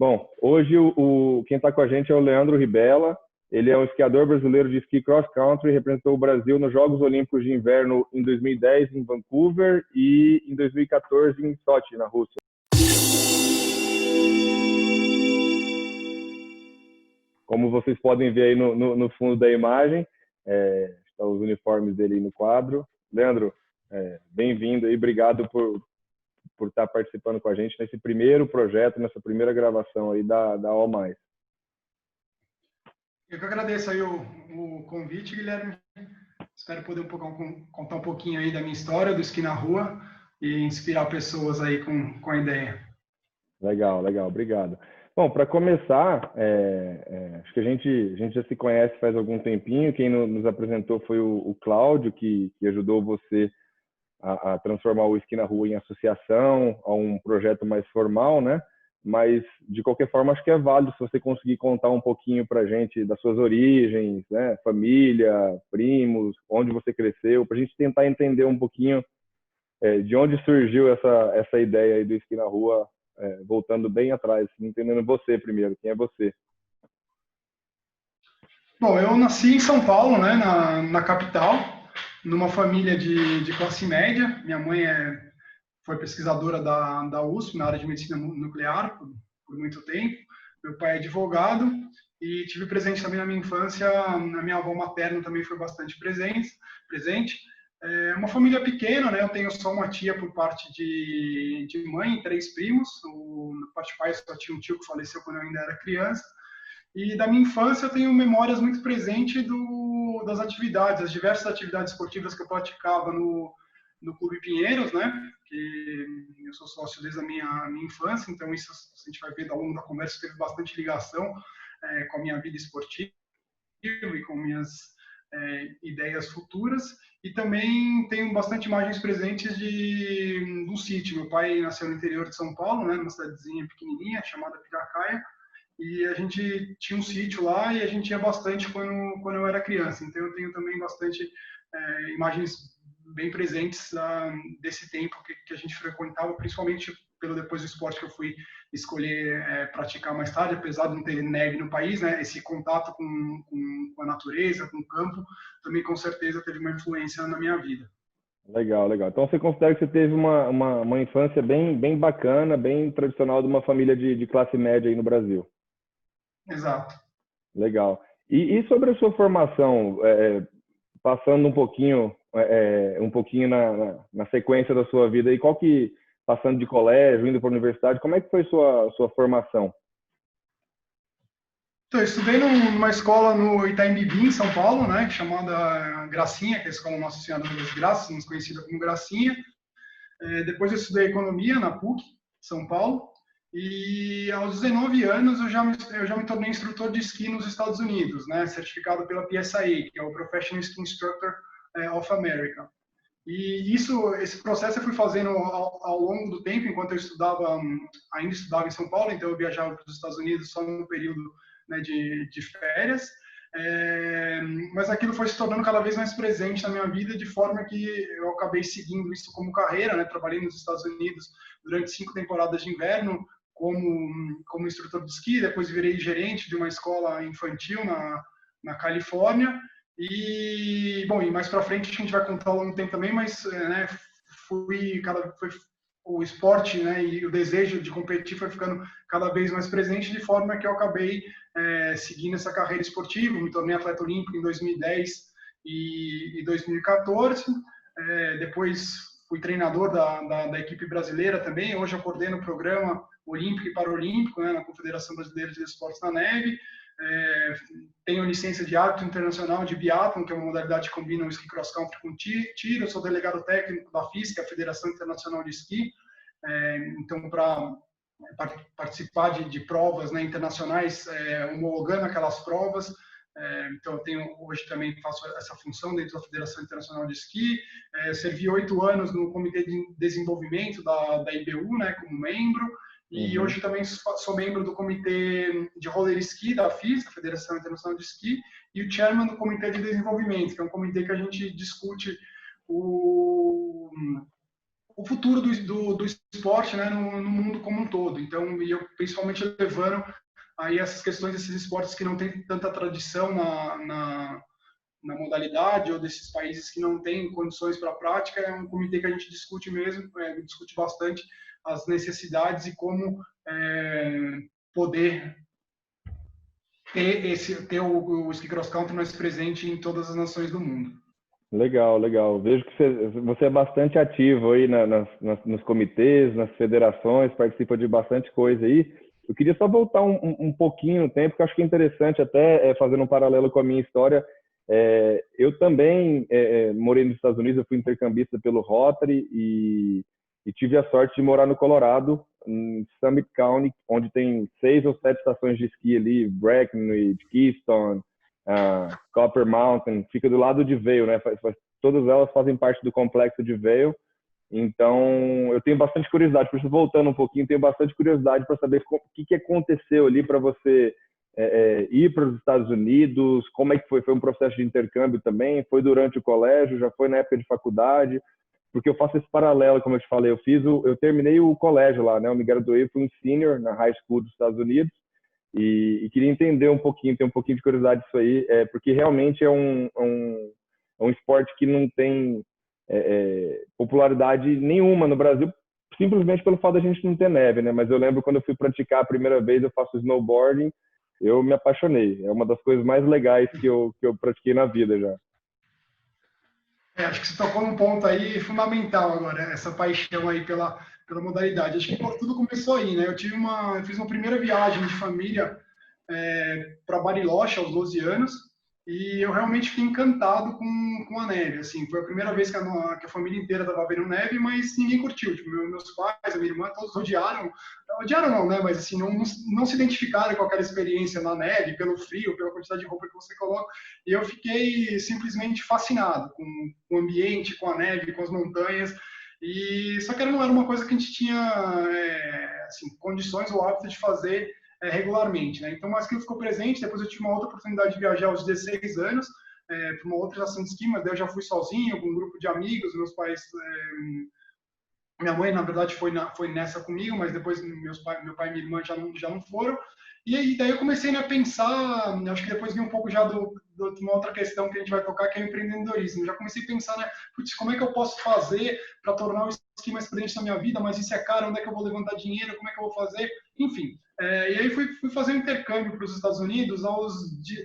Bom, hoje quem está com a gente é o Leandro Ribella. Ele é um esquiador brasileiro de esqui cross country, representou o Brasil nos Jogos Olímpicos de Inverno em 2010 em Vancouver e em 2014 em Sochi, na Rússia. Como vocês podem ver aí no fundo da imagem, estão os uniformes dele aí no quadro. Leandro, bem-vindo e obrigado por estar participando com a gente nesse primeiro projeto, nessa primeira gravação aí da All Mais. Eu que agradeço aí o convite, Guilherme. Espero poder contar um pouquinho aí da minha história, do esqui na rua e inspirar pessoas aí com a ideia. Legal, obrigado. Bom, para começar, acho que a gente já se conhece faz algum tempinho. Quem nos apresentou foi o Cláudio, que ajudou você a transformar o esqui na rua em associação, a um projeto mais formal, né? Mas, de qualquer forma, acho que é válido se você conseguir contar um pouquinho para a gente das suas origens, né? Família, primos, onde você cresceu, para a gente tentar entender um pouquinho de onde surgiu essa ideia aí do esqui na rua, voltando bem atrás, entendendo você primeiro, quem é você? Bom, eu nasci em São Paulo, né, na capital, numa família de classe média. Minha mãe foi pesquisadora da USP, na área de medicina nuclear, por muito tempo. Meu pai é advogado e tive presente também na minha infância. A minha avó materna também foi bastante presente. É uma família pequena, né? Eu tenho só uma tia por parte de mãe, 3 primos. Na parte de pai só tinha um tio que faleceu quando eu ainda era criança. E da minha infância eu tenho memórias muito presentes das atividades, as diversas atividades esportivas que eu praticava no Clube Pinheiros, né? Que eu sou sócio desde a minha infância, então isso a gente vai ver ao longo da conversa, teve bastante ligação com a minha vida esportiva e com minhas ideias futuras. E também tenho bastante imagens presentes de um sítio. Meu pai nasceu no interior de São Paulo, né? Numa cidadezinha pequenininha chamada Piracaia. E a gente tinha um sítio lá e a gente ia bastante quando eu era criança. Então eu tenho também bastante imagens bem presentes desse tempo que a gente frequentava, principalmente depois do esporte que eu fui escolher praticar mais tarde, apesar de não ter neve no país, né? Esse contato com a natureza, com o campo, também com certeza teve uma influência na minha vida. Legal. Então você considera que você teve uma infância bem bacana, bem tradicional de uma família de classe média aí no Brasil? Exato. Legal. E sobre a sua formação, passando um pouquinho na sequência da sua vida, e passando de colégio, indo para a universidade, como é que foi sua formação? Então, eu estudei numa escola no Itaim Bibi, em São Paulo, né, chamada Gracinha, que é a Escola Nossa Senhora das Graças, mais conhecida como Gracinha. Depois eu estudei economia na PUC, São Paulo. E aos 19 anos eu já me tornei instrutor de esqui nos Estados Unidos, né, certificado pela PSIA, que é o Professional Ski Instructor of America. E esse processo eu fui fazendo ao longo do tempo, enquanto eu ainda estudava em São Paulo, então eu viajava para os Estados Unidos só no período, né, de férias. Mas aquilo foi se tornando cada vez mais presente na minha vida, de forma que eu acabei seguindo isso como carreira, né? Trabalhei nos Estados Unidos durante 5 temporadas de inverno como instrutor de esqui, depois virei gerente de uma escola infantil na Califórnia. E mais para frente a gente vai contar ao longo do tempo também, mas né, o esporte, né, e o desejo de competir foi ficando cada vez mais presente, de forma que eu acabei seguindo essa carreira esportiva. Me tornei atleta olímpico em 2010 e 2014. Depois fui treinador da equipe brasileira também. Hoje eu coordeno o programa olímpico e paralímpico, né, na Confederação Brasileira de Esportes na Neve. Tenho licença de árbitro internacional de biatlon, que é uma modalidade que combina o esqui cross country com tiro. Eu sou delegado técnico da FIS, que é a Federação Internacional de Esqui. Então, para participar de provas, né, internacionais, homologando aquelas provas. Então, hoje também faço essa função dentro da Federação Internacional de Esqui. Servi 8 anos no Comitê de Desenvolvimento da IBU, né, como membro. E hoje também sou membro do Comitê de Roller Ski da FIS, a Federação Internacional de Esqui, e o chairman do Comitê de Desenvolvimento, que é um comitê que a gente discute o o futuro do esporte, né, no mundo como um todo. Então, e eu principalmente levando aí essas questões desses esportes que não têm tanta tradição na modalidade, ou desses países que não têm condições para a prática, é um comitê que a gente discute mesmo, discute bastante as necessidades e como poder ter o ski cross country mais presente em todas as nações do mundo. Legal, legal. Vejo que você é bastante ativo aí nos comitês, nas federações, participa de bastante coisa aí. Eu queria só voltar um pouquinho no tempo, que eu acho que é interessante, até fazendo um paralelo com a minha história. Eu também morei nos Estados Unidos, eu fui intercambista pelo Rotary e tive a sorte de morar no Colorado, em Summit County, onde tem 6 ou 7 estações de esqui ali, Breckenridge, Keystone, Copper Mountain, fica do lado de Vail, né? Todas elas fazem parte do complexo de Vail. Então, eu tenho bastante curiosidade, por isso voltando um pouquinho, tenho bastante curiosidade para saber o que aconteceu ali para você ir para os Estados Unidos, como é que foi? Foi um processo de intercâmbio também? Foi durante o colégio? Já foi na época de faculdade? Porque eu faço esse paralelo, como eu te falei, eu terminei o colégio lá, né? Eu me graduei, fui um senior na high school dos Estados Unidos e queria entender um pouquinho, ter um pouquinho de curiosidade disso aí, porque realmente é um esporte que não tem popularidade nenhuma no Brasil, simplesmente pelo fato da gente não ter neve, né? Mas eu lembro quando eu fui praticar a primeira vez, eu faço snowboarding, eu me apaixonei. É uma das coisas mais legais que eu pratiquei na vida já. Acho que você tocou num ponto aí fundamental agora, essa paixão aí pela modalidade. Acho que tudo começou aí, né? Eu fiz uma primeira viagem de família para Bariloche aos 12 anos e eu realmente fiquei encantado com a neve. Assim, foi a primeira vez que a família inteira estava vendo neve, mas ninguém curtiu. Tipo, meus pais, a minha irmã, todos odiaram. Odiaram não, né? Mas assim, não se identificaram com aquela experiência na neve, pelo frio, pela quantidade de roupa que você coloca. E eu fiquei simplesmente fascinado com o ambiente, com a neve, com as montanhas. E só que não era uma coisa que a gente tinha assim, condições ou hábito de fazer regularmente, né? Então, mas aquilo ficou presente. Depois eu tive uma outra oportunidade de viajar aos 16 anos para uma outra estação de esqui, mas daí eu já fui sozinho, com um grupo de amigos. Meus pais, minha mãe, na verdade, foi nessa comigo, mas depois meu pai e minha irmã já não foram. E aí, daí eu comecei a pensar, acho que depois vi um pouco já de uma outra questão que a gente vai tocar, que é o empreendedorismo. Já comecei a pensar, né, putz, como é que eu posso fazer para tornar o esqui mais presente na minha vida, mas isso é caro, onde é que eu vou levantar dinheiro, como é que eu vou fazer, enfim. E aí fui fazer um intercâmbio para os Estados Unidos aos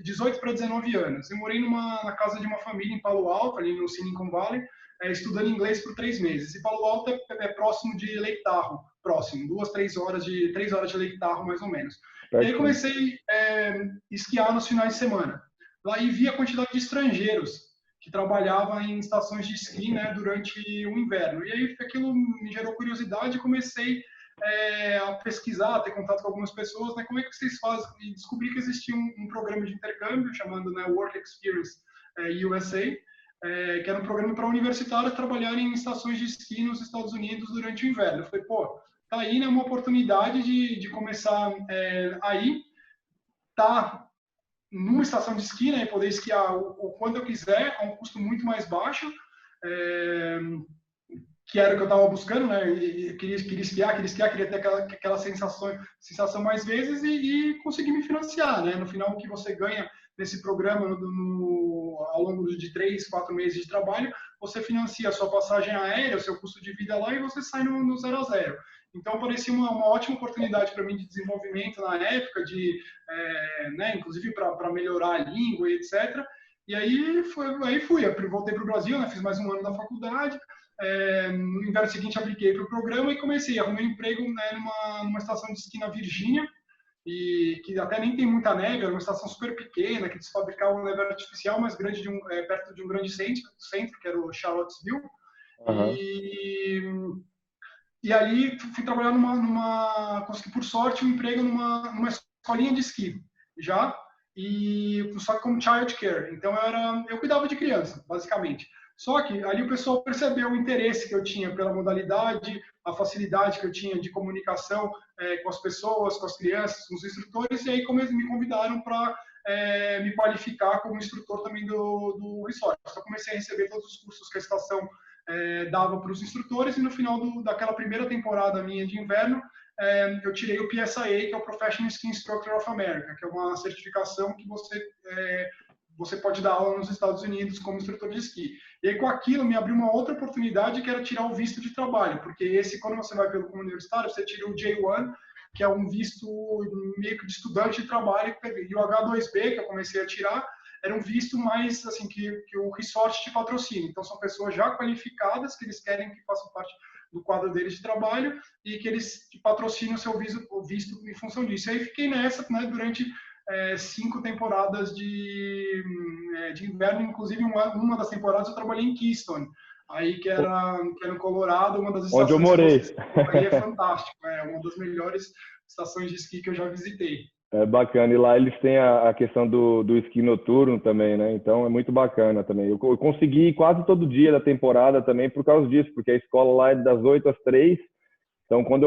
18 para 19 anos. Eu morei na casa de uma família em Palo Alto, ali no Silicon Valley, estudando inglês por 3 meses. E Palo Alto é próximo de Lake Tahoe, próximo, 3 horas de Lake Tahoe, mais ou menos. E aí comecei a esquiar nos finais de semana. Lá e vi a quantidade de estrangeiros que trabalhavam em estações de esqui, né, durante o inverno. E aí aquilo me gerou curiosidade e comecei a pesquisar, a ter contato com algumas pessoas, né, como é que vocês fazem? E descobri que existia um programa de intercâmbio chamado, né, Work Experience USA, que era um programa para universitários trabalharem em estações de esqui nos Estados Unidos durante o inverno. Eu falei, pô, tá aí, né, uma oportunidade de começar aí, tá numa estação de esqui, né, e poder esquiar o quanto eu quiser, a um custo muito mais baixo, que era o que eu estava buscando, né, e queria esquiar, queria ter aquela sensação mais vezes e conseguir me financiar, né, no final o que você ganha nesse programa ao longo de 3, 4 meses de trabalho, você financia a sua passagem aérea, o seu custo de vida lá e você sai no 0 a 0. Então, parecia uma ótima oportunidade para mim de desenvolvimento na época, né, inclusive para melhorar a língua e etc. E aí fui, eu voltei para o Brasil, né, fiz mais um ano da faculdade. No inverno seguinte, apliquei para o programa e comecei a arrumar um emprego, né, numa estação de esqui na Virgínia, e que até nem tem muita neve, era uma estação super pequena, que eles fabricavam neve artificial, mas grande perto de um grande centro, que era o Charlottesville. Uhum. E ali fui trabalhar consegui por sorte um emprego numa escolinha de esqui, já, e só que como child care. Então eu cuidava de criança, basicamente. Só que ali o pessoal percebeu o interesse que eu tinha pela modalidade, a facilidade que eu tinha de comunicação com as pessoas, com as crianças, com os instrutores, e aí me convidaram para me qualificar como instrutor também do resort. Então, comecei a receber todos os cursos que a estação dava para os instrutores, e no final daquela primeira temporada minha de inverno, eu tirei o PSIA, que é o Professional Ski Instructor of America, que é uma certificação que você pode dar aula nos Estados Unidos como instrutor de esqui. E aí, com aquilo, me abriu uma outra oportunidade, que era tirar o visto de trabalho, porque quando você vai pelo universitário, você tira o J1, que é um visto meio que de estudante de trabalho, e o H2B, que eu comecei a tirar, era um visto mais, assim, que o resort te patrocina. Então, são pessoas já qualificadas, que eles querem que façam parte do quadro deles de trabalho, e que eles te patrocinam o seu visto em função disso. E aí, fiquei nessa, né, durante 5 temporadas de inverno, inclusive uma das temporadas eu trabalhei em Keystone, aí que era no Colorado, uma das Onde eu estações morei. que você aí é fantástico, é uma das melhores estações de esqui que eu já visitei. É bacana. E lá eles têm a questão do esqui noturno também, né? Então é muito bacana também. Eu consegui ir quase todo dia da temporada também por causa disso, porque a escola lá é das 8 às 3. Então, quando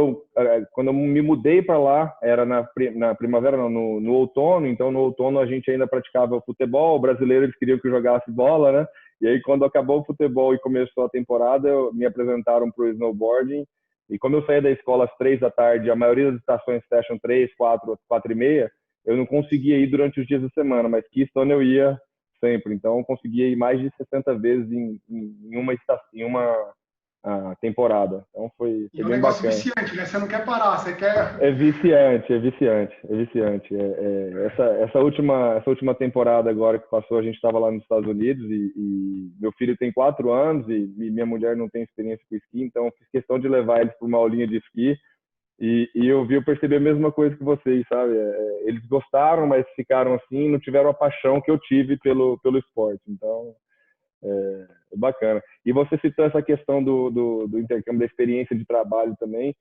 eu me mudei para lá, era na primavera, não, no outono. Então, no outono a gente ainda praticava o futebol. O brasileiro, eles queriam que eu jogasse bola, né? E aí, quando acabou o futebol e começou a temporada, me apresentaram para o snowboarding. E como eu saía da escola às 3 da tarde, a maioria das estações fecham 3, 4, 4 e meia, eu não conseguia ir durante os dias da semana, mas Keystone eu ia sempre. Então, eu conseguia ir mais de 60 vezes em uma temporada. Então foi E é um bem negócio bacana. viciante, né? Você não quer parar, você quer... É viciante, é viciante, é viciante. Essa última temporada agora que passou, a gente estava lá nos Estados Unidos e meu filho tem 4 anos e minha mulher não tem experiência com esqui, então eu fiz questão de levar eles para uma aulinha de esqui e eu percebi a mesma coisa que vocês, sabe? Eles gostaram, mas ficaram assim, não tiveram a paixão que eu tive pelo esporte. Então, é bacana. E você citou essa questão do intercâmbio, da experiência de trabalho também,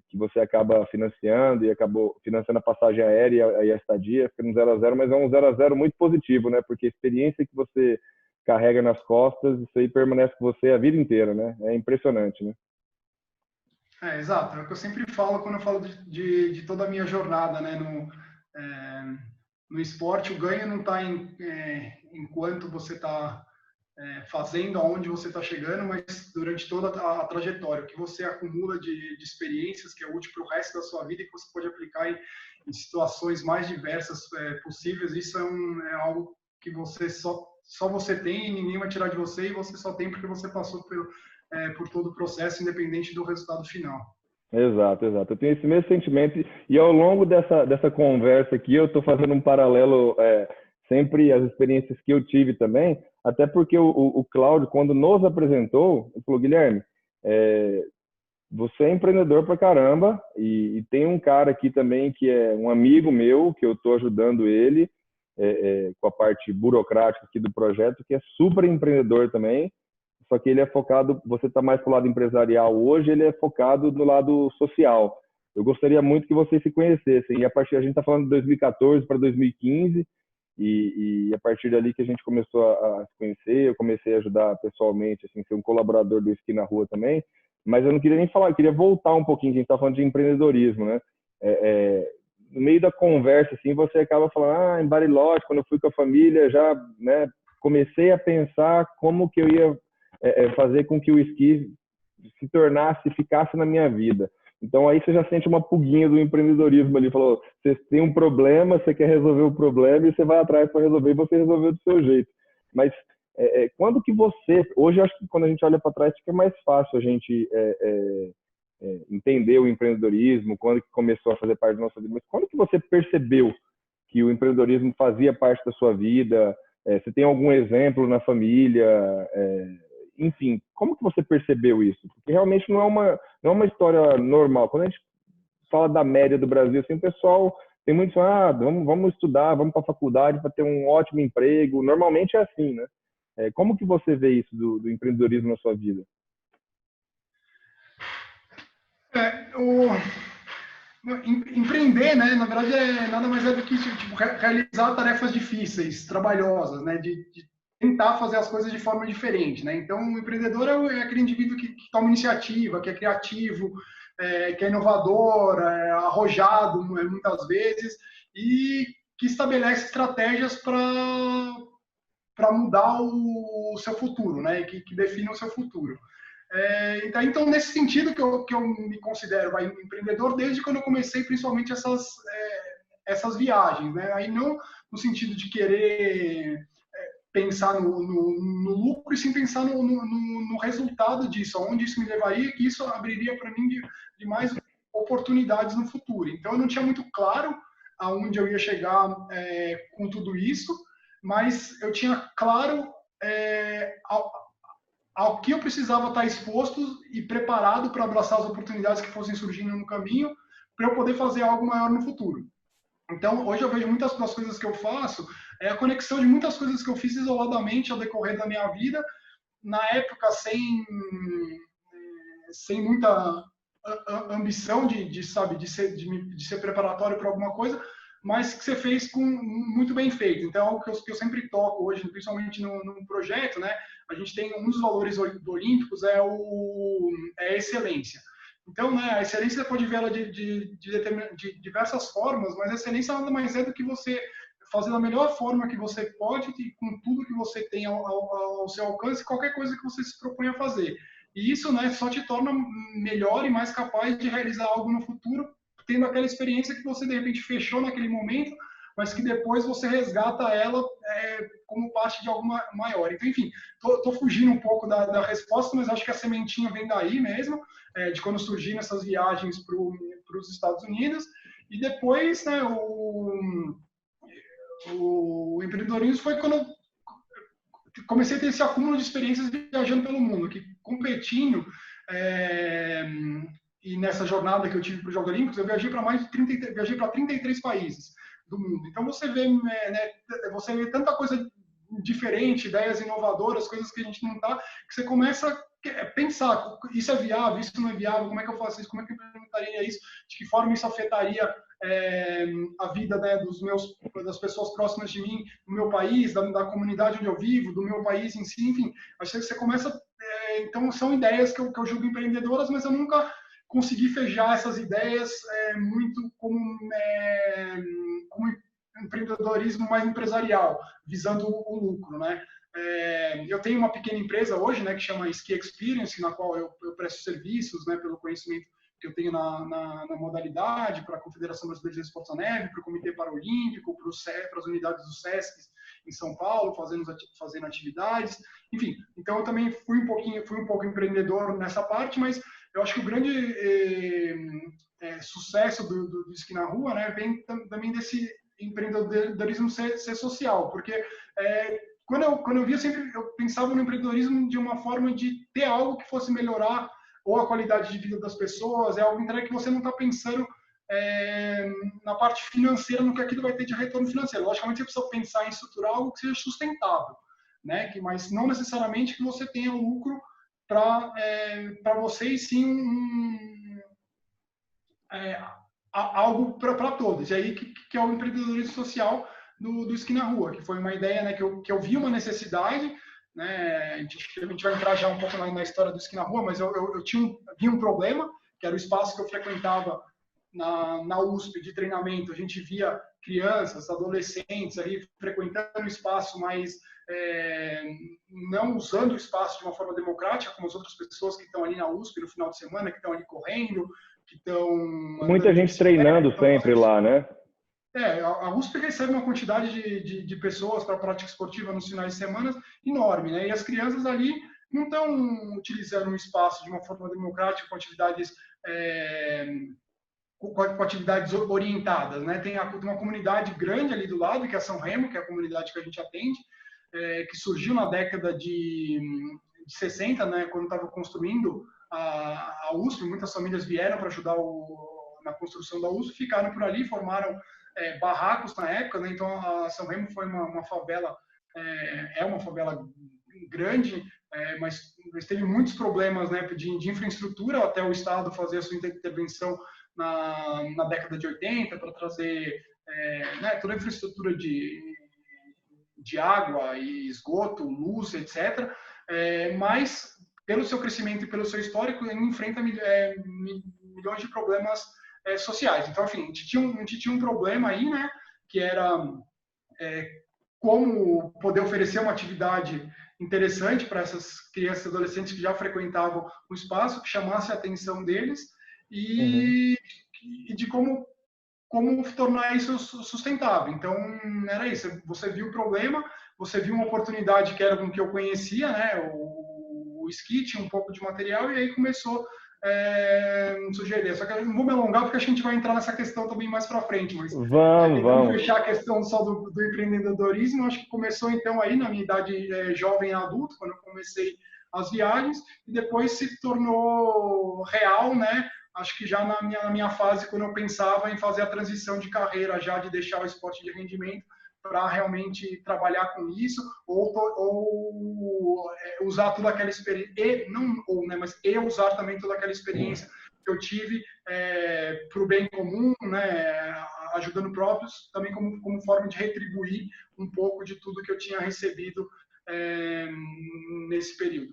que você acaba financiando e acabou financiando a passagem aérea e a estadia, fica no 0 a 0, mas é um 0 a 0 muito positivo, né? Porque a experiência que você carrega nas costas, isso aí permanece com você a vida inteira, né? É impressionante, né? Exato, é o que eu sempre falo quando eu falo de toda a minha jornada, né? No esporte, o ganho não está em quanto você está fazendo, aonde você está chegando, mas durante toda a trajetória, o que você acumula de experiências que é útil para o resto da sua vida e que você pode aplicar em situações mais diversas possíveis. Isso é algo que você só você tem e ninguém vai tirar de você, e você só tem porque você passou por todo o processo, independente do resultado final. Exato, exato. Eu tenho esse mesmo sentimento e ao longo dessa conversa aqui eu estou fazendo um paralelo sempre as experiências que eu tive também, até porque o Cláudio, quando nos apresentou, ele falou, Guilherme, você é empreendedor pra caramba e tem um cara aqui também que é um amigo meu, que eu estou ajudando ele com a parte burocrática aqui do projeto, que é super empreendedor também, só que ele é focado, você está mais para o lado empresarial hoje, ele é focado no lado social. Eu gostaria muito que vocês se conhecessem. E a gente está falando de 2014 para 2015, e a partir dali que a gente começou a se conhecer, eu comecei a ajudar pessoalmente, assim, ser um colaborador do Esqui na Rua também. Mas eu não queria nem falar, eu queria voltar um pouquinho, que a gente está falando de empreendedorismo, né? No meio da conversa, assim, você acaba falando, em Bariloche, quando eu fui com a família, já, né, comecei a pensar como que eu ia fazer com que o esqui ficasse na minha vida. Então aí você já sente uma pulguinha do empreendedorismo ali, falou, você tem um problema, você quer resolver o problema e você vai atrás para resolver e você resolveu do seu jeito. Mas quando que hoje eu acho que quando a gente olha para trás fica mais fácil a gente entender o empreendedorismo, quando que começou a fazer parte da nossa vida, mas quando que você percebeu que o empreendedorismo fazia parte da sua vida? Você tem algum exemplo na família? Enfim, como que você percebeu isso? Porque realmente não é uma história normal. Quando a gente fala da média do Brasil, assim, o pessoal tem muito, vamos estudar, vamos para a faculdade para ter um ótimo emprego. Normalmente é assim, né? Como que você vê isso do empreendedorismo na sua vida? Empreender, né, na verdade, nada mais é do que tipo, realizar tarefas difíceis, trabalhosas, né, de tentar fazer as coisas de forma diferente, né? Então, o empreendedor é aquele indivíduo que toma iniciativa, que é criativo, que é inovador, arrojado muitas vezes, e que estabelece estratégias para para mudar o seu futuro, né? Que define o seu futuro. Então, nesse sentido que eu me considero empreendedor desde quando eu comecei, principalmente essas viagens, né? Aí não no sentido de querer pensar no lucro, e sim pensar no resultado disso, aonde isso me levaria, que isso abriria para mim de mais oportunidades no futuro. Então, eu não tinha muito claro aonde eu ia chegar com tudo isso, mas eu tinha claro ao que eu precisava estar exposto e preparado para abraçar as oportunidades que fossem surgindo no caminho, para eu poder fazer algo maior no futuro. Então, hoje eu vejo muitas das coisas que eu faço, a conexão de muitas coisas que eu fiz isoladamente ao decorrer da minha vida, na época sem muita ambição de ser preparatório para alguma coisa, mas que você fez muito bem feito. Então, algo que eu sempre toco hoje, principalmente no projeto, né? A gente tem um dos valores olímpicos é a excelência. Então, né, a excelência você pode ver ela de diversas formas, mas a excelência nada mais é do que você fazer da melhor forma que você pode, e com tudo que você tem ao seu alcance, qualquer coisa que você se propõe a fazer. E isso, né, só te torna melhor e mais capaz de realizar algo no futuro, tendo aquela experiência que você, de repente, fechou naquele momento, mas que depois você resgata ela como parte de algo maior. Então, enfim, tô fugindo um pouco da resposta, mas acho que a sementinha vem daí mesmo, de quando surgiram essas viagens para os Estados Unidos. E depois, né, o empreendedorismo foi quando eu comecei a ter esse acúmulo de experiências viajando pelo mundo, que competindo, e nessa jornada que eu tive para os Jogos Olímpicos, eu viajei para 33 países do mundo. Então você vê tanta coisa diferente, ideias inovadoras, coisas que a gente não está, que você começa a pensar, isso é viável, isso não é viável, como é que eu faço isso, como é que eu implementaria isso, de que forma isso afetaria a vida, né, das pessoas próximas de mim, do meu país, da comunidade onde eu vivo, do meu país em si, enfim. Acho que você começa... então, são ideias que eu julgo empreendedoras, mas eu nunca consegui fechar essas ideias muito como empreendedorismo mais empresarial, visando o lucro, né? Eu tenho uma pequena empresa hoje, né, que chama Ski Experience, na qual eu presto serviços, né, pelo conhecimento que eu tenho na modalidade, para a Confederação Brasileira de Esportes à Neve, para o Comitê Paralímpico, para as unidades do SESC em São Paulo, fazendo atividades, enfim. Então eu também fui um pouco empreendedor nessa parte, mas eu acho que o grande sucesso do Esqui na Rua, né, vem também desse empreendedorismo ser social, porque quando eu via, sempre eu pensava no empreendedorismo de uma forma de ter algo que fosse melhorar ou a qualidade de vida das pessoas, é algo que você não está pensando na parte financeira, no que aquilo vai ter de retorno financeiro. Logicamente, você precisa pensar em estruturar algo que seja sustentável, né? Mas não necessariamente que você tenha lucro para você, e sim algo para todos. E aí que é o empreendedorismo social do Esqui na Rua, que foi uma ideia, né, que eu vi uma necessidade, né, a gente vai entrar já um pouco na história do Esqui na Rua, mas eu vi um problema, que era o espaço que eu frequentava na USP de treinamento. A gente via crianças, adolescentes ali frequentando o espaço, mas não usando o espaço de uma forma democrática, como as outras pessoas que estão ali na USP no final de semana, que estão ali correndo, que estão... Muita gente treinando sempre lá, né? A USP recebe uma quantidade de pessoas para a prática esportiva nos finais de semana enorme, né? E as crianças ali não estão utilizando o espaço de uma forma democrática, com atividades orientadas, né? Tem uma comunidade grande ali do lado, que é a São Remo, que é a comunidade que a gente atende, que surgiu na década de 60, né? Quando estava construindo a USP, muitas famílias vieram para ajudar na construção da USP, ficaram por ali, formaram barracos na época, né? Então a São Remo foi uma favela, uma favela grande, mas teve muitos problemas, né, de infraestrutura, até o Estado fazer a sua intervenção na década de 80 para trazer né, toda a infraestrutura de água e esgoto, luz, etc. Mas pelo seu crescimento e pelo seu histórico, ele enfrenta milhões de problemas sociais. Então, enfim, a gente tinha um problema aí, né, que era como poder oferecer uma atividade interessante para essas crianças e adolescentes que já frequentavam o espaço, que chamasse a atenção deles Uhum. e, e de como tornar isso sustentável. Então, era isso. Você viu o problema, você viu uma oportunidade que era com que eu conhecia, né? O esqui tinha um pouco de material e aí começou sugerir. Só que eu não vou me alongar porque a gente vai entrar nessa questão também mais para frente, mas Vamos, tentando vamos. fechar a questão só do empreendedorismo, acho que começou então aí na minha idade jovem adulto, quando eu comecei as viagens, e depois se tornou real, né? Acho que já na minha fase, quando eu pensava em fazer a transição de carreira, já de deixar o esporte de rendimento para realmente trabalhar com isso, ou usar toda aquela experiência, não ou, né, mas usar também toda aquela experiência que eu tive para o bem comum, né, ajudando próprios, também como forma de retribuir um pouco de tudo que eu tinha recebido nesse período.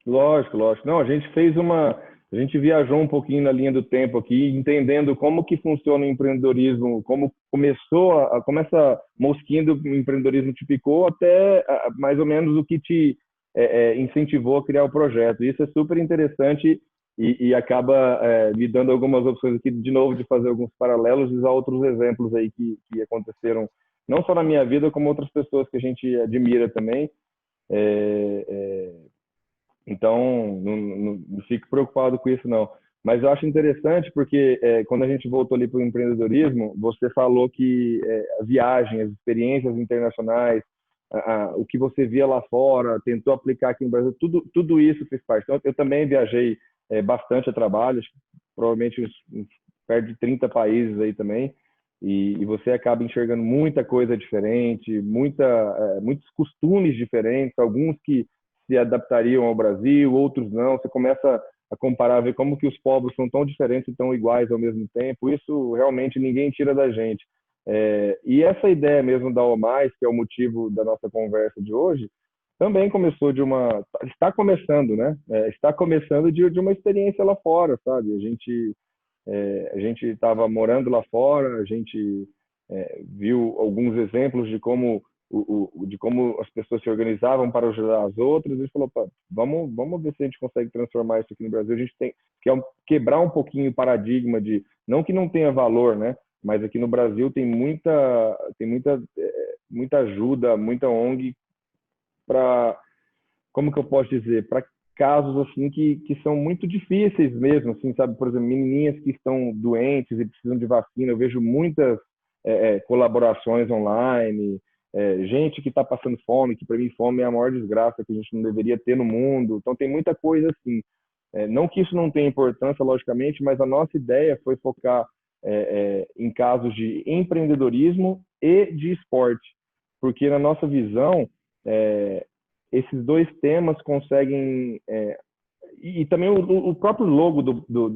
Lógico, lógico. Não, a gente fez uma. A gente viajou um pouquinho na linha do tempo aqui, entendendo como que funciona o empreendedorismo, como começou, como essa mosquinha do empreendedorismo te picou, até mais ou menos o que te incentivou a criar o projeto. Isso é super interessante e acaba me dando algumas opções aqui, de novo, de fazer alguns paralelos e usar outros exemplos aí que aconteceram, não só na minha vida, como outras pessoas que a gente admira também. É, é, então, não fico preocupado com isso, não. Mas eu acho interessante porque quando a gente voltou ali para o empreendedorismo, você falou que a viagem, as experiências internacionais, o que você via lá fora, tentou aplicar aqui no Brasil, tudo isso fez parte. Então, eu também viajei bastante a trabalho, provavelmente perto de 30 países aí também, e você acaba enxergando muita coisa diferente, muitos costumes diferentes, alguns que se adaptariam ao Brasil, outros não. Você começa a comparar, ver como que os povos são tão diferentes e tão iguais ao mesmo tempo. Isso realmente ninguém tira da gente. E essa ideia mesmo da OMAIS, que é o motivo da nossa conversa de hoje, também começou está começando, né? Está começando de uma experiência lá fora, sabe? A gente estava morando lá fora, a gente viu alguns exemplos de como as pessoas se organizavam para ajudar as outras e falou, vamos ver se a gente consegue transformar isso aqui no Brasil. A gente tem que quebrar um pouquinho o paradigma de, não que não tenha valor, né? Mas aqui no Brasil muita ajuda, muita ONG para, como que eu posso dizer, para casos assim que são muito difíceis mesmo, assim, sabe? Por exemplo, menininhas que estão doentes e precisam de vacina. Eu vejo muitas colaborações online, gente que está passando fome, que para mim fome é a maior desgraça que a gente não deveria ter no mundo. Então tem muita coisa assim. Não que isso não tenha importância, logicamente, mas a nossa ideia foi focar em casos de empreendedorismo e de esporte, porque na nossa visão é, esses dois temas conseguem e também o próprio logo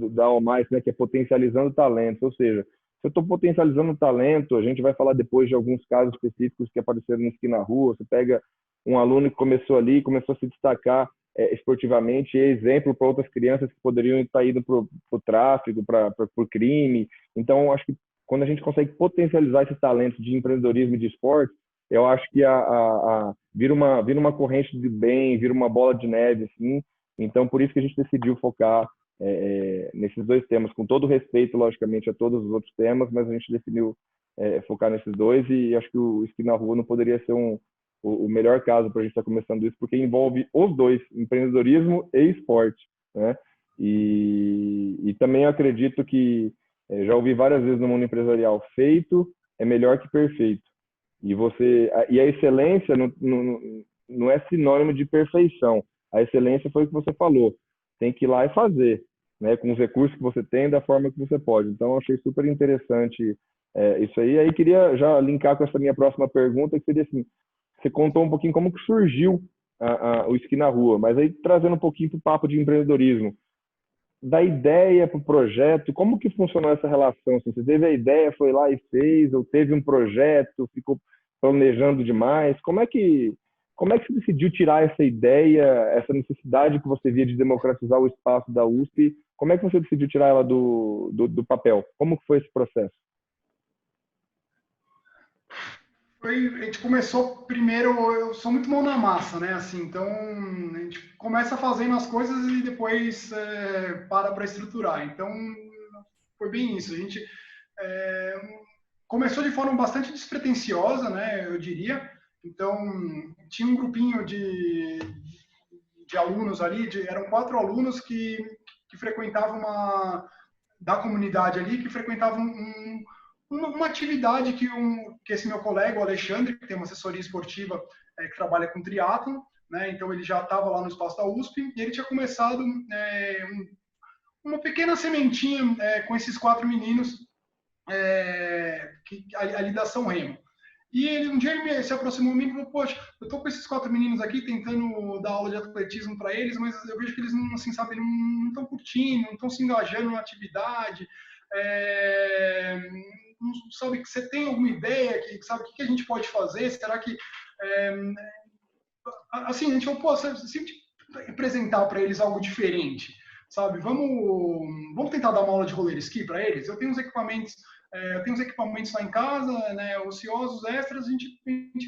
da Almais, né, que é potencializando talentos, ou seja, se eu estou potencializando talento, a gente vai falar depois de alguns casos específicos que apareceram no Esqui na Rua. Você pega um aluno que começou ali, começou a se destacar esportivamente, e é exemplo para outras crianças que poderiam estar indo para o tráfico, para o crime. Então, acho que quando a gente consegue potencializar esses talentos de empreendedorismo e de esporte, eu acho que vira uma corrente de bem, vira uma bola de neve, assim. Então, por isso que a gente decidiu focar nesses dois temas, com todo respeito, logicamente, a todos os outros temas, mas a gente decidiu focar nesses dois e acho que o Esqui na Rua não poderia ser o melhor caso para a gente estar começando isso, porque envolve os dois, empreendedorismo e esporte, né? E também acredito que, já ouvi várias vezes no mundo empresarial, feito é melhor que perfeito. E a excelência não é sinônimo de perfeição. A excelência foi o que você falou. Tem que ir lá e fazer, né? Com os recursos que você tem, da forma que você pode. Então, eu achei super interessante isso aí. Aí, queria já linkar com essa minha próxima pergunta, que seria assim: você contou um pouquinho como que surgiu o Esqui na Rua, mas aí trazendo um pouquinho para o papo de empreendedorismo. Da ideia para o projeto, como que funcionou essa relação? Assim, você teve a ideia, foi lá e fez, ou teve um projeto, ficou planejando demais? Como é que você decidiu tirar essa ideia, essa necessidade que você via de democratizar o espaço da USP? Como é que você decidiu tirar ela do papel? Como que foi esse processo? A gente começou primeiro, eu sou muito mão na massa, né? Assim, então a gente começa fazendo as coisas e depois para estruturar. Então foi bem isso. A gente é, começou de forma bastante despretensiosa, né? Eu diria. Então tinha um grupinho de alunos ali, eram 4 alunos que frequentavam da comunidade ali, que frequentavam uma atividade que esse meu colega, o Alexandre, que tem uma assessoria esportiva que trabalha com triatlon, né? Então ele já estava lá no espaço da USP e ele tinha começado uma pequena sementinha com esses 4 meninos ali da São Remo. E um dia ele se aproximou de mim e falou: Poxa, eu tô com esses 4 meninos aqui tentando dar aula de atletismo para eles, mas eu vejo que eles não, assim, sabe, não estão curtindo, não estão se engajando na atividade. Não sabe que você tem alguma ideia, que sabe o que a gente pode fazer? Será que assim, a gente falou, pô, se apresentar para eles algo diferente, sabe? Vamos tentar dar uma aula de roller ski para eles. Eu tenho uns equipamentos lá em casa, né, ociosos, extras, a gente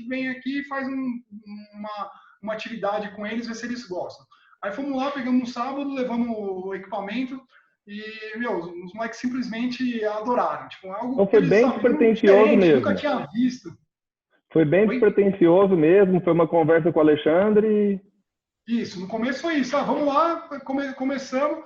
vem aqui e faz uma atividade com eles, ver se eles gostam. Aí fomos lá, pegamos um sábado, levamos o equipamento e, meu, os moleques simplesmente adoraram. Tipo, algo Então que foi eles bem sabiam despretensioso diferente, nunca mesmo. tinha visto. Foi bem Oi? despretensioso mesmo, foi uma conversa com o Alexandre. Isso, no começo foi isso. Vamos lá, começamos,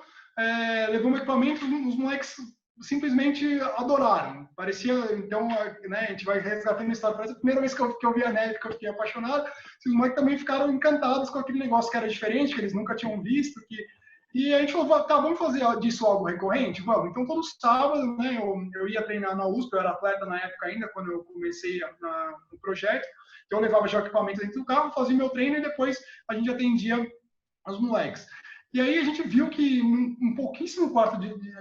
levamos equipamento, os moleques simplesmente adoraram. Parecia, então, né, a gente vai resgatando a história. Parece a primeira vez que eu vi a neve, que eu fiquei apaixonado. Os moleques também ficaram encantados com aquele negócio que era diferente, que eles nunca tinham visto. E a gente falou, tá, vamos fazer disso algo recorrente? Vamos. Então, todo sábado, né, eu ia treinar na USP, eu era atleta na época ainda, quando eu comecei no projeto. Então, eu levava já o equipamento dentro do carro, fazia meu treino e depois a gente atendia os moleques. E aí a gente viu que em pouquíssimo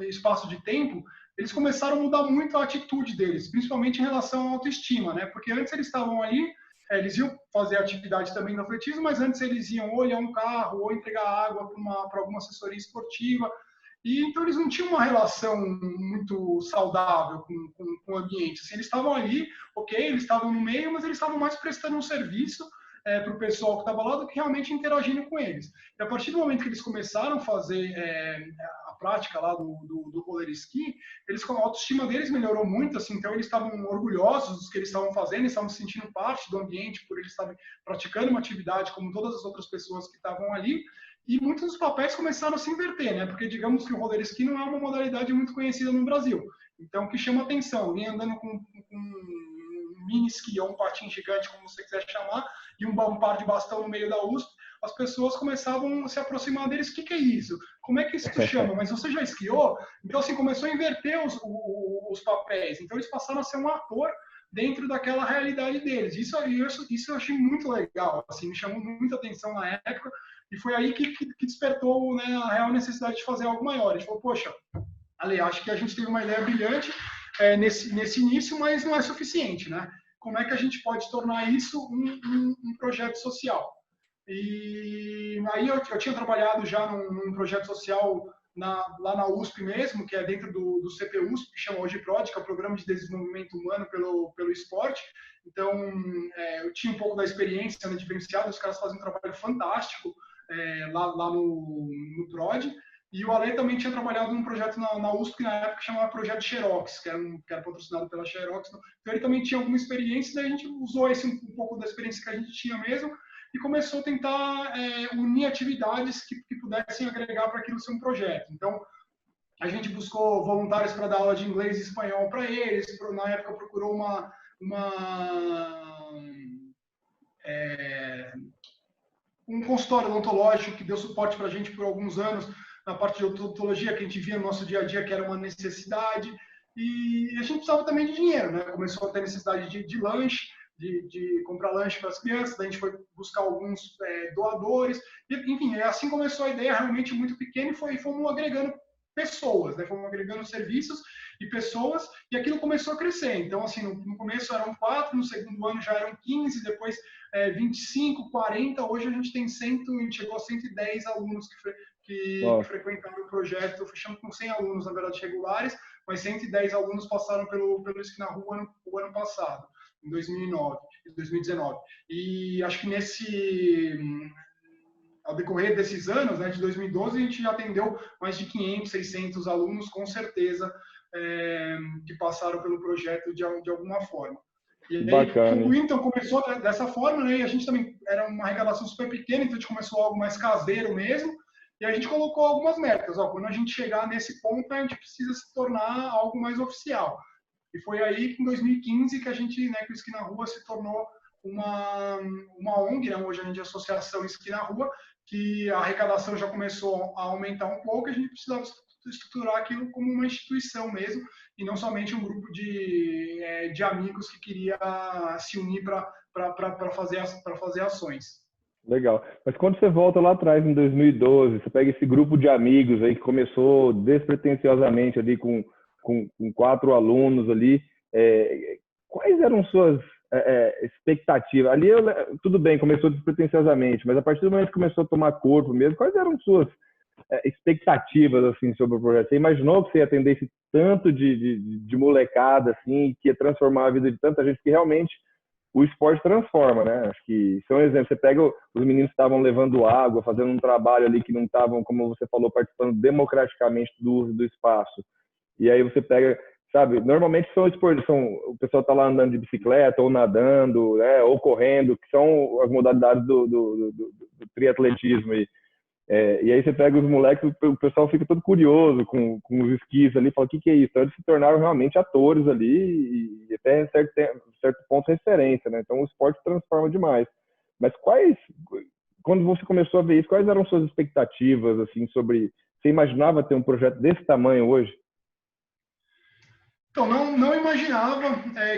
espaço de tempo, eles começaram a mudar muito a atitude deles, principalmente em relação à autoestima, né? Porque antes eles estavam ali, eles iam fazer atividade também no atletismo, mas antes eles iam ou olhar um carro, ou entregar água para alguma assessoria esportiva. E então eles não tinham uma relação muito saudável com o ambiente. Assim, eles estavam ali, ok, eles estavam no meio, mas eles estavam mais prestando um serviço para o pessoal que estava lá do que realmente interagindo com eles. E a partir do momento que eles começaram a fazer a prática lá do roller ski, a autoestima deles melhorou muito, assim, então eles estavam orgulhosos do que eles estavam fazendo, eles estavam se sentindo parte do ambiente por eles estarem praticando uma atividade como todas as outras pessoas que estavam ali, e muitos dos papéis começaram a se inverter, né? Porque digamos que o roller ski não é uma modalidade muito conhecida no Brasil. Então, o que chama atenção, alguém andando com um mini ski ou um patins gigante, como você quiser chamar, e um par de bastão no meio da USP, as pessoas começavam a se aproximar deles. O que é isso? Como é que isso tu chama? Mas você já esquiou? Então, assim, começou a inverter os papéis. Então, eles passaram a ser um ator dentro daquela realidade deles. Isso eu achei muito legal, assim, me chamou muita atenção na época, e foi aí que despertou, né, a real necessidade de fazer algo maior. A gente falou, poxa, Ale, acho que a gente teve uma ideia brilhante nesse início, mas não é suficiente, né? Como é que a gente pode tornar isso um projeto social? E aí eu tinha trabalhado já num projeto social lá na USP mesmo, que é dentro do CPUSP, que chama hoje PROD, que é o Programa de Desenvolvimento Humano pelo Esporte. Então, eu tinha um pouco da experiência, né, diferenciada, os caras fazem um trabalho fantástico lá no PROD. E o Ale também tinha trabalhado num projeto na USP, que na época chamava Projeto Xerox, que era patrocinado pela Xerox. Então ele também tinha alguma experiência, daí a gente usou um pouco da experiência que a gente tinha mesmo e começou a tentar unir atividades que pudessem agregar para aquilo ser um projeto. Então, a gente buscou voluntários para dar aula de inglês e espanhol para eles. Na época, procurou um consultório odontológico que deu suporte para a gente por alguns anos na parte de odontologia, que a gente via no nosso dia a dia que era uma necessidade. E a gente precisava também de dinheiro, né? Começou a ter necessidade de lanche, de comprar lanche para as crianças, daí a gente foi buscar alguns doadores, e, enfim, assim começou a ideia realmente muito pequena e fomos agregando pessoas, né? Fomos agregando serviços e pessoas, e aquilo começou a crescer. Então, assim, no começo eram 4, no segundo ano já eram 15, depois 25, 40, hoje a gente tem 100, a gente chegou a 110 alunos que frequentaram o projeto, fechamos com 100 alunos, na verdade, regulares, mas 110 alunos passaram pelo Esqui na Rua o ano passado. em 2009, 2019. E acho que ao decorrer desses anos, né, de 2012, a gente já atendeu mais de 500, 600 alunos, com certeza, que passaram pelo projeto de alguma forma. E aí, Bacana. o Então começou dessa forma, né, e a gente também era uma arrecadação super pequena, então a gente começou algo mais caseiro mesmo, e a gente colocou algumas metas. Ó, quando a gente chegar nesse ponto, a gente precisa se tornar algo mais oficial. E foi aí que em 2015 que a gente, né, que o Esqui na Rua se tornou uma ONG, né, hoje a gente é Associação Esqui na Rua, que a arrecadação já começou a aumentar um pouco, a gente precisava estruturar aquilo como uma instituição mesmo, e não somente um grupo de amigos que queria se unir para fazer ações. Legal. Mas quando você volta lá atrás, em 2012, você pega esse grupo de amigos aí que começou despretensiosamente ali com 4 alunos ali, quais eram suas expectativas? Ali tudo bem, começou despretensiosamente, mas a partir do momento que começou a tomar corpo mesmo, quais eram suas expectativas assim sobre o projeto? Você imaginou que você ia atender esse tanto de molecada assim, que ia transformar a vida de tanta gente, que realmente o esporte transforma, né? Acho que isso é um exemplo. Você pega os meninos que estavam levando água, fazendo um trabalho ali que não estavam, como você falou, participando democraticamente do uso do espaço. E aí você pega, sabe, normalmente são esportes, o pessoal tá lá andando de bicicleta, ou nadando, né, ou correndo, que são as modalidades do triatletismo aí. E aí você pega os moleques, o pessoal fica todo curioso com os esquis ali, fala, o que é isso? Então eles se tornaram realmente atores ali e até certo ponto referência, né? Então o esporte transforma demais. Mas quando você começou a ver isso, quais eram suas expectativas, assim, sobre... Você imaginava ter um projeto desse tamanho hoje? Então, não imaginava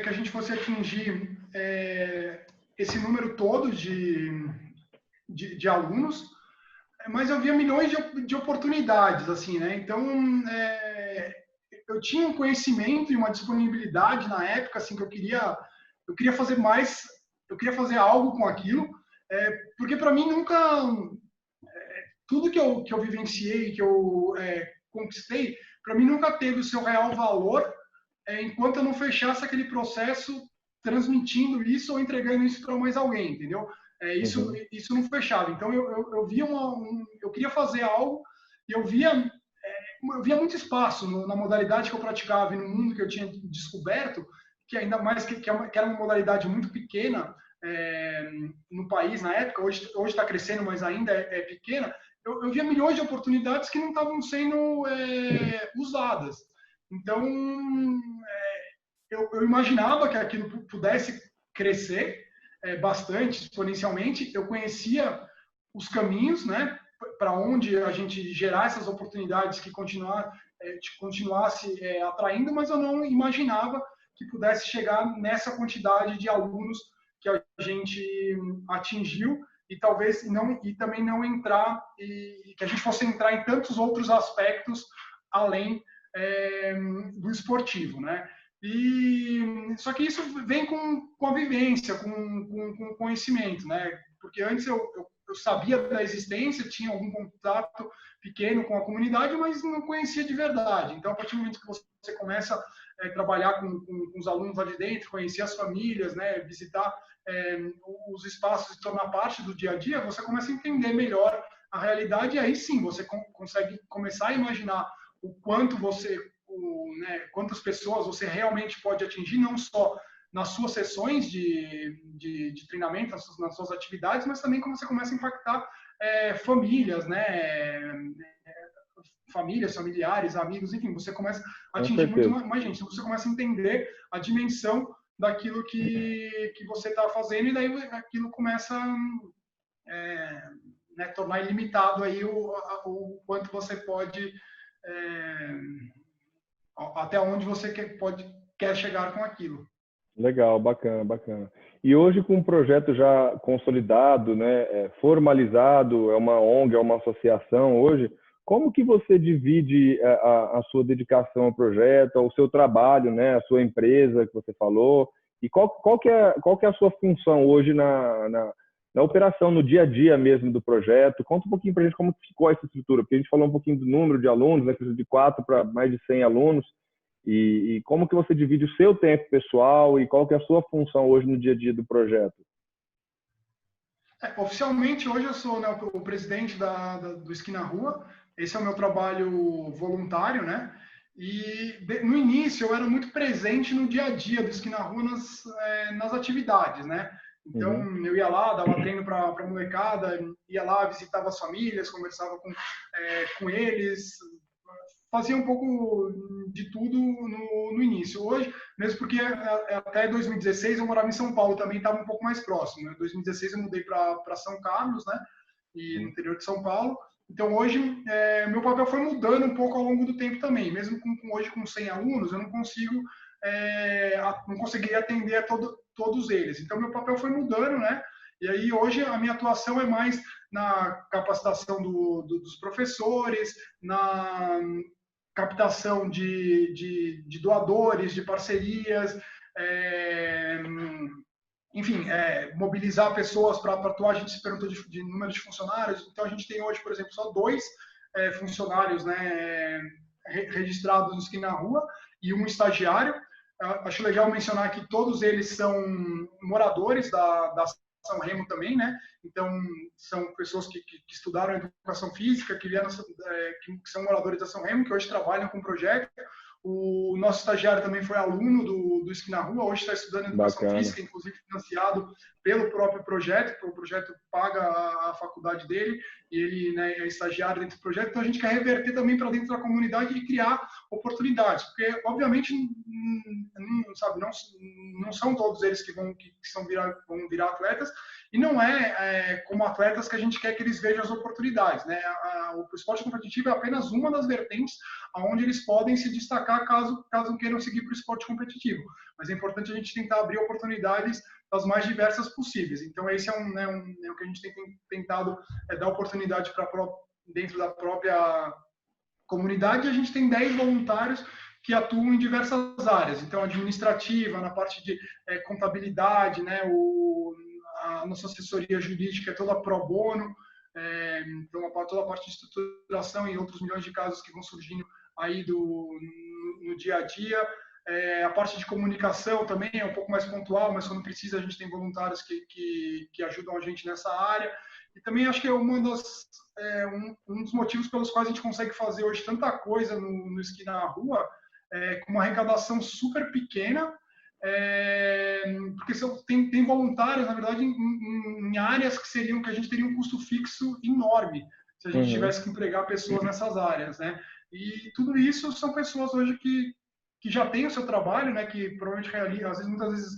que a gente fosse atingir esse número todo de alunos, mas eu via milhões de oportunidades, assim, né? Então, eu tinha um conhecimento e uma disponibilidade na época, assim, que eu queria fazer mais, eu queria fazer algo com aquilo, porque para mim nunca, tudo que eu vivenciei, que eu conquistei, para mim nunca teve o seu real valor enquanto eu não fechasse aquele processo transmitindo isso ou entregando isso para mais alguém, entendeu? Isso não fechava. Então eu via eu queria fazer algo e eu via muito espaço na modalidade que eu praticava e no mundo que eu tinha descoberto, que ainda mais que era uma modalidade muito pequena no país na época. Hoje está crescendo, mas ainda é pequena. Eu via milhões de oportunidades que não estavam sendo usadas. Então, eu imaginava que aquilo pudesse crescer bastante, exponencialmente. Eu conhecia os caminhos, né, para onde a gente gerar essas oportunidades que continuasse atraindo, mas eu não imaginava que pudesse chegar nessa quantidade de alunos que a gente atingiu e talvez e também não entrar e que a gente fosse entrar em tantos outros aspectos além do esportivo, né? Só que isso vem com a vivência, com o conhecimento, né? Porque antes eu sabia da existência, tinha algum contato pequeno com a comunidade, mas não conhecia de verdade. Então, a partir do momento que você começa a trabalhar com os alunos lá de dentro, conhecer as famílias, né? Visitar os espaços e tornar parte do dia a dia, você começa a entender melhor a realidade e aí sim você consegue começar a imaginar o quanto quantas pessoas você realmente pode atingir, não só nas suas sessões de treinamento, nas suas atividades, mas também como você começa a impactar famílias, né? Famílias, familiares, amigos, enfim, você começa a atingir muito mais gente. Então, você começa a entender a dimensão daquilo que você está fazendo e daí aquilo começa a tornar ilimitado aí o quanto você pode até onde você quer chegar com aquilo. Legal, bacana, bacana. E hoje com um projeto já consolidado, né, formalizado, é uma ONG, é uma associação hoje, como que você divide a sua dedicação ao projeto, ao seu trabalho, né, a sua empresa que você falou, e qual que é a sua função hoje na operação, no dia a dia mesmo do projeto? Conta um pouquinho para a gente como ficou essa estrutura, porque a gente falou um pouquinho do número de alunos, né, de 4 para mais de 100 alunos. E como que você divide o seu tempo pessoal e qual que é a sua função hoje no dia a dia do projeto? Oficialmente, hoje eu sou, né, o presidente do Esqui na Rua. Esse é o meu trabalho voluntário, né? No início eu era muito presente no dia a dia do Esqui na Rua, nas atividades, né? Então Uhum. eu ia lá, dava treino para a molecada, ia lá, visitava as famílias, conversava com eles, fazia um pouco de tudo no início. Hoje, mesmo porque até 2016 eu morava em São Paulo, também estava um pouco mais próximo. Em 2016 eu mudei para São Carlos, né? E no interior de São Paulo. Então hoje meu papel foi mudando um pouco ao longo do tempo também. Mesmo hoje com 100 alunos, eu não conseguiria atender a todos eles. Então meu papel foi mudando, né? E aí hoje a minha atuação é mais na capacitação dos professores, na captação de doadores, de parcerias, é, enfim, mobilizar pessoas para atuar. A gente se perguntou de número de funcionários, então a gente tem hoje, por exemplo, só 2 funcionários, né, registrados no Esqui na Rua e um estagiário. Acho legal mencionar que todos eles são moradores da São Remo também, né? Então, são pessoas que estudaram educação física, que são moradores da São Remo, que hoje trabalham com o projeto. O nosso estagiário também foi aluno do Esqui na Rua, hoje está estudando educação Bacana. física, inclusive financiado pelo próprio projeto, o projeto paga a faculdade dele, e ele, né, é estagiário dentro do projeto. Então a gente quer reverter também para dentro da comunidade e criar oportunidades, porque obviamente não são todos eles que vão virar atletas, e não como atletas que a gente quer que eles vejam as oportunidades, né? O esporte competitivo é apenas uma das vertentes onde eles podem se destacar caso queiram seguir para o esporte competitivo. Mas é importante a gente tentar abrir oportunidades das mais diversas possíveis. Então, esse é o que a gente tem tentado dar oportunidade para dentro da própria comunidade. A gente tem 10 voluntários que atuam em diversas áreas. Então, administrativa, na parte de contabilidade, né, a nossa assessoria jurídica é toda pro bono, então toda a parte de estruturação e outros milhões de casos que vão surgindo aí no dia a dia. A parte de comunicação também é um pouco mais pontual, mas quando precisa a gente tem voluntários que ajudam a gente nessa área. E também acho que é um dos motivos pelos quais a gente consegue fazer hoje tanta coisa no Esqui na Rua, com uma arrecadação super pequena, porque tem voluntários, na verdade, em áreas que a gente teria um custo fixo enorme se a gente Uhum. tivesse que empregar pessoas nessas áreas, né? E tudo isso são pessoas hoje que já têm o seu trabalho, né? Que provavelmente realizam, muitas vezes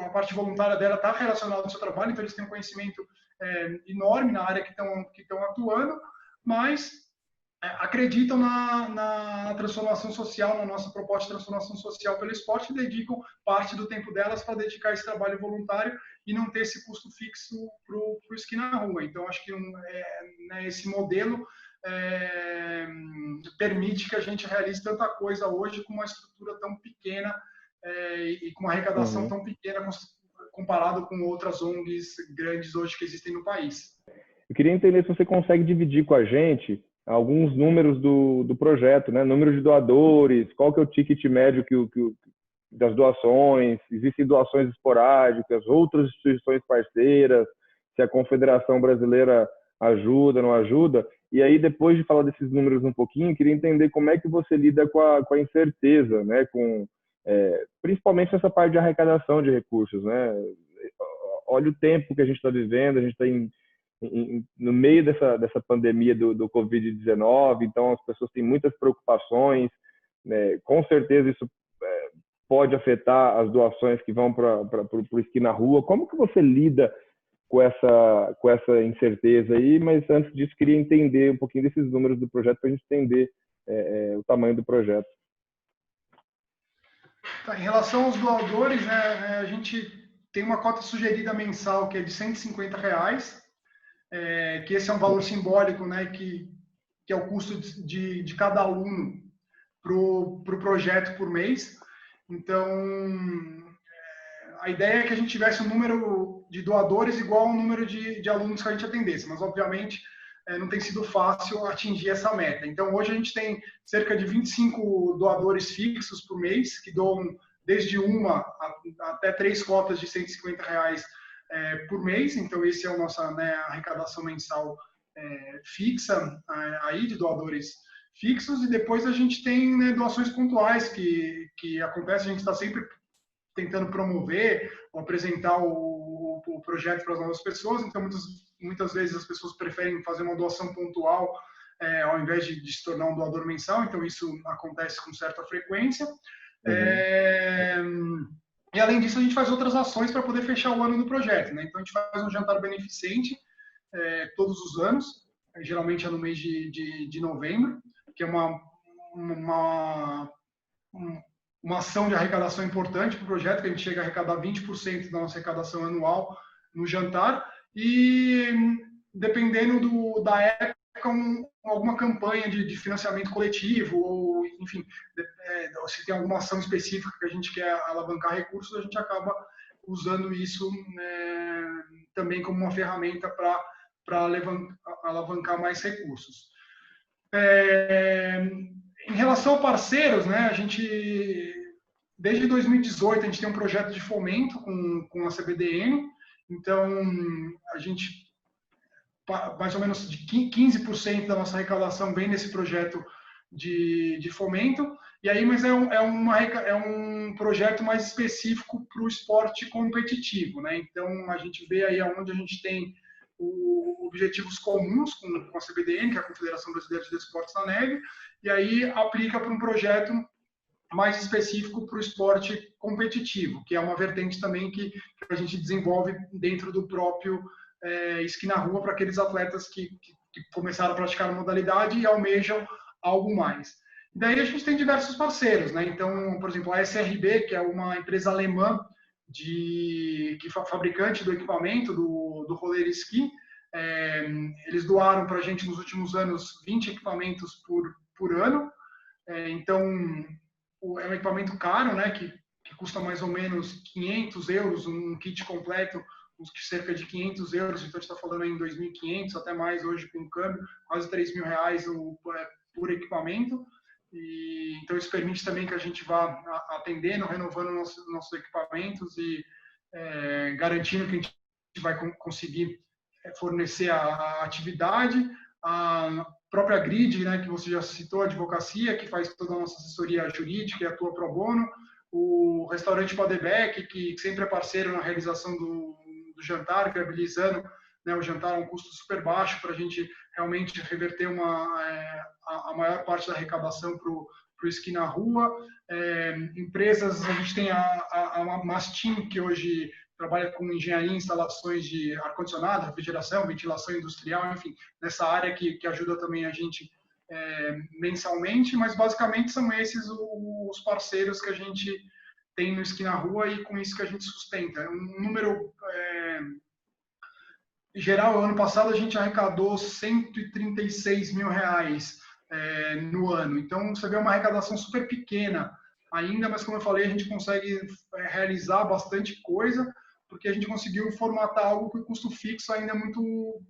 a parte voluntária dela está relacionada ao seu trabalho, então eles têm um conhecimento enorme na área que estão atuando, mas acreditam na transformação social, na nossa proposta de transformação social pelo esporte, e dedicam parte do tempo delas para dedicar esse trabalho voluntário e não ter esse custo fixo para o Esqui na Rua. Então, acho que né, esse modelo permite que a gente realize tanta coisa hoje com uma estrutura tão pequena e com uma arrecadação Uhum. tão pequena comparado com outras ONGs grandes hoje que existem no país. Eu queria entender se você consegue dividir com a gente alguns números do projeto, né? Número de doadores, qual que é o ticket médio das doações, existem doações esporádicas, outras instituições parceiras, se a Confederação Brasileira ajuda, não ajuda. E aí, depois de falar desses números um pouquinho, eu queria entender como é que você lida com a incerteza, né? Principalmente essa parte de arrecadação de recursos, né? Olha o tempo que a gente está vivendo, a gente está no meio dessa pandemia do Covid-19, então as pessoas têm muitas preocupações, né? Com certeza isso pode afetar as doações que vão para o Esqui na Rua. Como que você lida com essa incerteza aí? Mas antes disso, queria entender um pouquinho desses números do projeto para a gente entender o tamanho do projeto. Tá, em relação aos doadores, né, a gente tem uma cota sugerida mensal que é de R$150, que esse é um valor simbólico, né, que é o custo de cada aluno para o projeto por mês. Então, a ideia é que a gente tivesse um número de doadores igual ao número de alunos que a gente atendesse, mas obviamente não tem sido fácil atingir essa meta. Então, hoje a gente tem cerca de 25 doadores fixos por mês, que doam desde uma até 3 cotas de R$ 150 por mês. Então, esse é a nossa, né, arrecadação mensal fixa aí de doadores fixos. E depois a gente tem, né, doações pontuais que acontecem. A gente está sempre tentando promover ou apresentar o projeto para as novas pessoas. Então, muitas vezes as pessoas preferem fazer uma doação pontual ao invés de se tornar um doador mensal. Então, isso acontece com certa frequência. E, além disso, a gente faz outras ações para poder fechar o ano do projeto, né? Então, a gente faz um jantar beneficente todos os anos, geralmente é no mês de novembro, que é uma ação de arrecadação importante para o projeto, que a gente chega a arrecadar 20% da nossa arrecadação anual no jantar, e dependendo da época, alguma campanha de financiamento coletivo, ou enfim, se tem alguma ação específica que a gente quer alavancar recursos, a gente acaba usando isso também como uma ferramenta para alavancar mais recursos. Em relação a parceiros, né, a gente, desde 2018, a gente tem um projeto de fomento com a CBDN. Então, a gente, mais ou menos de 15% da nossa arrecadação vem desse projeto de fomento. E aí, mas é um projeto mais específico para o esporte competitivo, né? Então, a gente vê aí onde a gente tem objetivos comuns com a CBDN, que é a Confederação Brasileira de Desportos na Neve, e aí aplica para um projeto mais específico para o esporte competitivo, que é uma vertente também que a gente desenvolve dentro do próprio esqui na rua para aqueles atletas que começaram a praticar a modalidade e almejam algo mais. E daí a gente tem diversos parceiros, né? Então, por exemplo, a SRB, que é uma empresa alemã que fabricante do equipamento do roller ski, eles doaram para a gente nos últimos anos 20 equipamentos por ano. Então, é um equipamento caro, né, que custa mais ou menos 500 euros, um kit completo, cerca de 500 euros, então a gente está falando aí em 2.500, até mais hoje com o câmbio, quase R$ 3.000 por equipamento. E, então, isso permite também que a gente vá atendendo, renovando nossos equipamentos e garantindo que a gente vai conseguir fornecer a atividade. A própria Grid, né, que você já citou, a advocacia, que faz toda a nossa assessoria jurídica e atua pro bono. O restaurante Padebec, que sempre é parceiro na realização do jantar, viabilizando, né, o jantar a um custo super baixo para a gente realmente reverter a maior parte da arrecadação para o esqui na rua. Empresas, a gente tem a Mastim, que hoje trabalha com engenharia e instalações de ar-condicionado, refrigeração, ventilação industrial, enfim, nessa área que ajuda também a gente mensalmente, mas basicamente são esses os parceiros que a gente tem no esqui na rua e com isso que a gente sustenta. Um número geral, ano passado a gente arrecadou R$ 136 mil no ano. Então, você vê uma arrecadação super pequena ainda, mas como eu falei, a gente consegue realizar bastante coisa, porque a gente conseguiu formatar algo que o custo fixo ainda é muito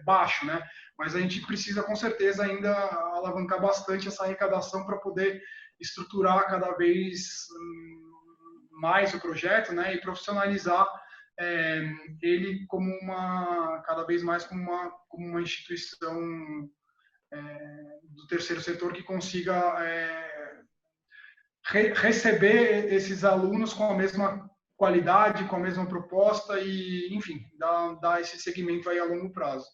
baixo, né? Mas a gente precisa, com certeza, ainda alavancar bastante essa arrecadação para poder estruturar cada vez mais o projeto, né? E profissionalizar ele como cada vez mais como uma instituição do terceiro setor que consiga receber esses alunos com a mesma qualidade, com a mesma proposta e, enfim, dar esse segmento aí a longo prazo.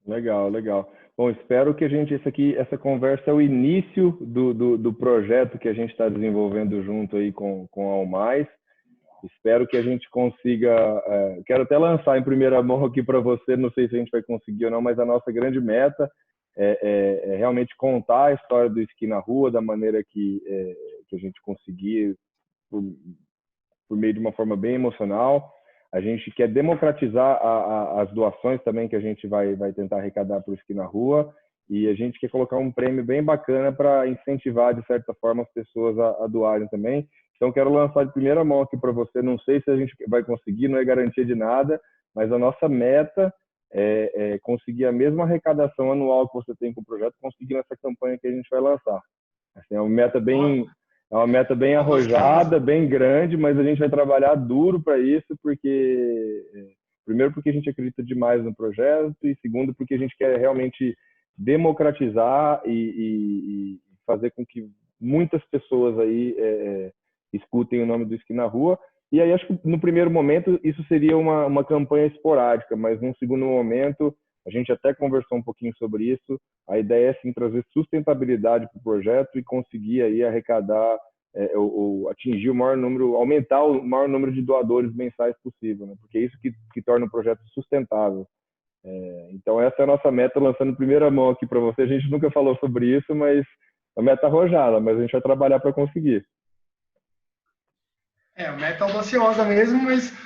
Legal, legal. Bom, espero que essa conversa é o início do projeto que a gente está desenvolvendo junto aí com a Almais. Espero que a gente consiga, quero até lançar em primeira mão aqui para você, não sei se a gente vai conseguir ou não, mas a nossa grande meta é realmente contar a história do esqui na rua da maneira que a gente conseguir, por meio de uma forma bem emocional. A gente quer democratizar as doações também que a gente vai tentar arrecadar para o esqui na rua, e a gente quer colocar um prêmio bem bacana para incentivar, de certa forma, as pessoas a doarem também. Então, quero lançar de primeira mão aqui para você. Não sei se a gente vai conseguir, não é garantia de nada, mas a nossa meta conseguir a mesma arrecadação anual que você tem com o projeto, conseguir nessa campanha que a gente vai lançar. Assim, é uma meta bem arrojada, bem grande, mas a gente vai trabalhar duro para isso, porque primeiro porque a gente acredita demais no projeto e segundo porque a gente quer realmente democratizar e fazer com que muitas pessoas aí escutem o nome do Esqui na Rua. E aí acho que no primeiro momento isso seria uma campanha esporádica, mas num segundo momento a gente até conversou um pouquinho sobre isso. A ideia é sim trazer sustentabilidade para o projeto e conseguir aí arrecadar ou atingir o maior número, aumentar o maior número de doadores mensais possível, né? Porque é isso que torna o projeto sustentável. Então essa é a nossa meta, lançando em primeira mão aqui para você. A gente nunca falou sobre isso, mas a meta arrojada, mas a gente vai trabalhar para conseguir. A meta audaciosa mesmo, mas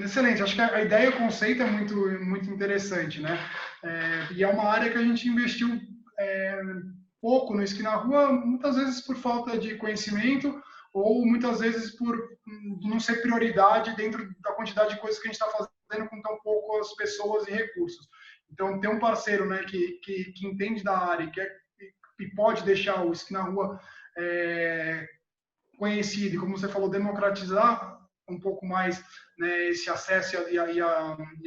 excelente. Acho que a ideia, o conceito é muito, muito interessante, né? E é uma área que a gente investiu pouco no Esqui na Rua, muitas vezes por falta de conhecimento ou muitas vezes por não ser prioridade dentro da quantidade de coisas que a gente está fazendo com tão poucas pessoas e recursos. Então, ter um parceiro, né, que entende da área e pode deixar o Esqui na Rua conhecido, e como você falou, democratizar um pouco mais, né, esse acesso e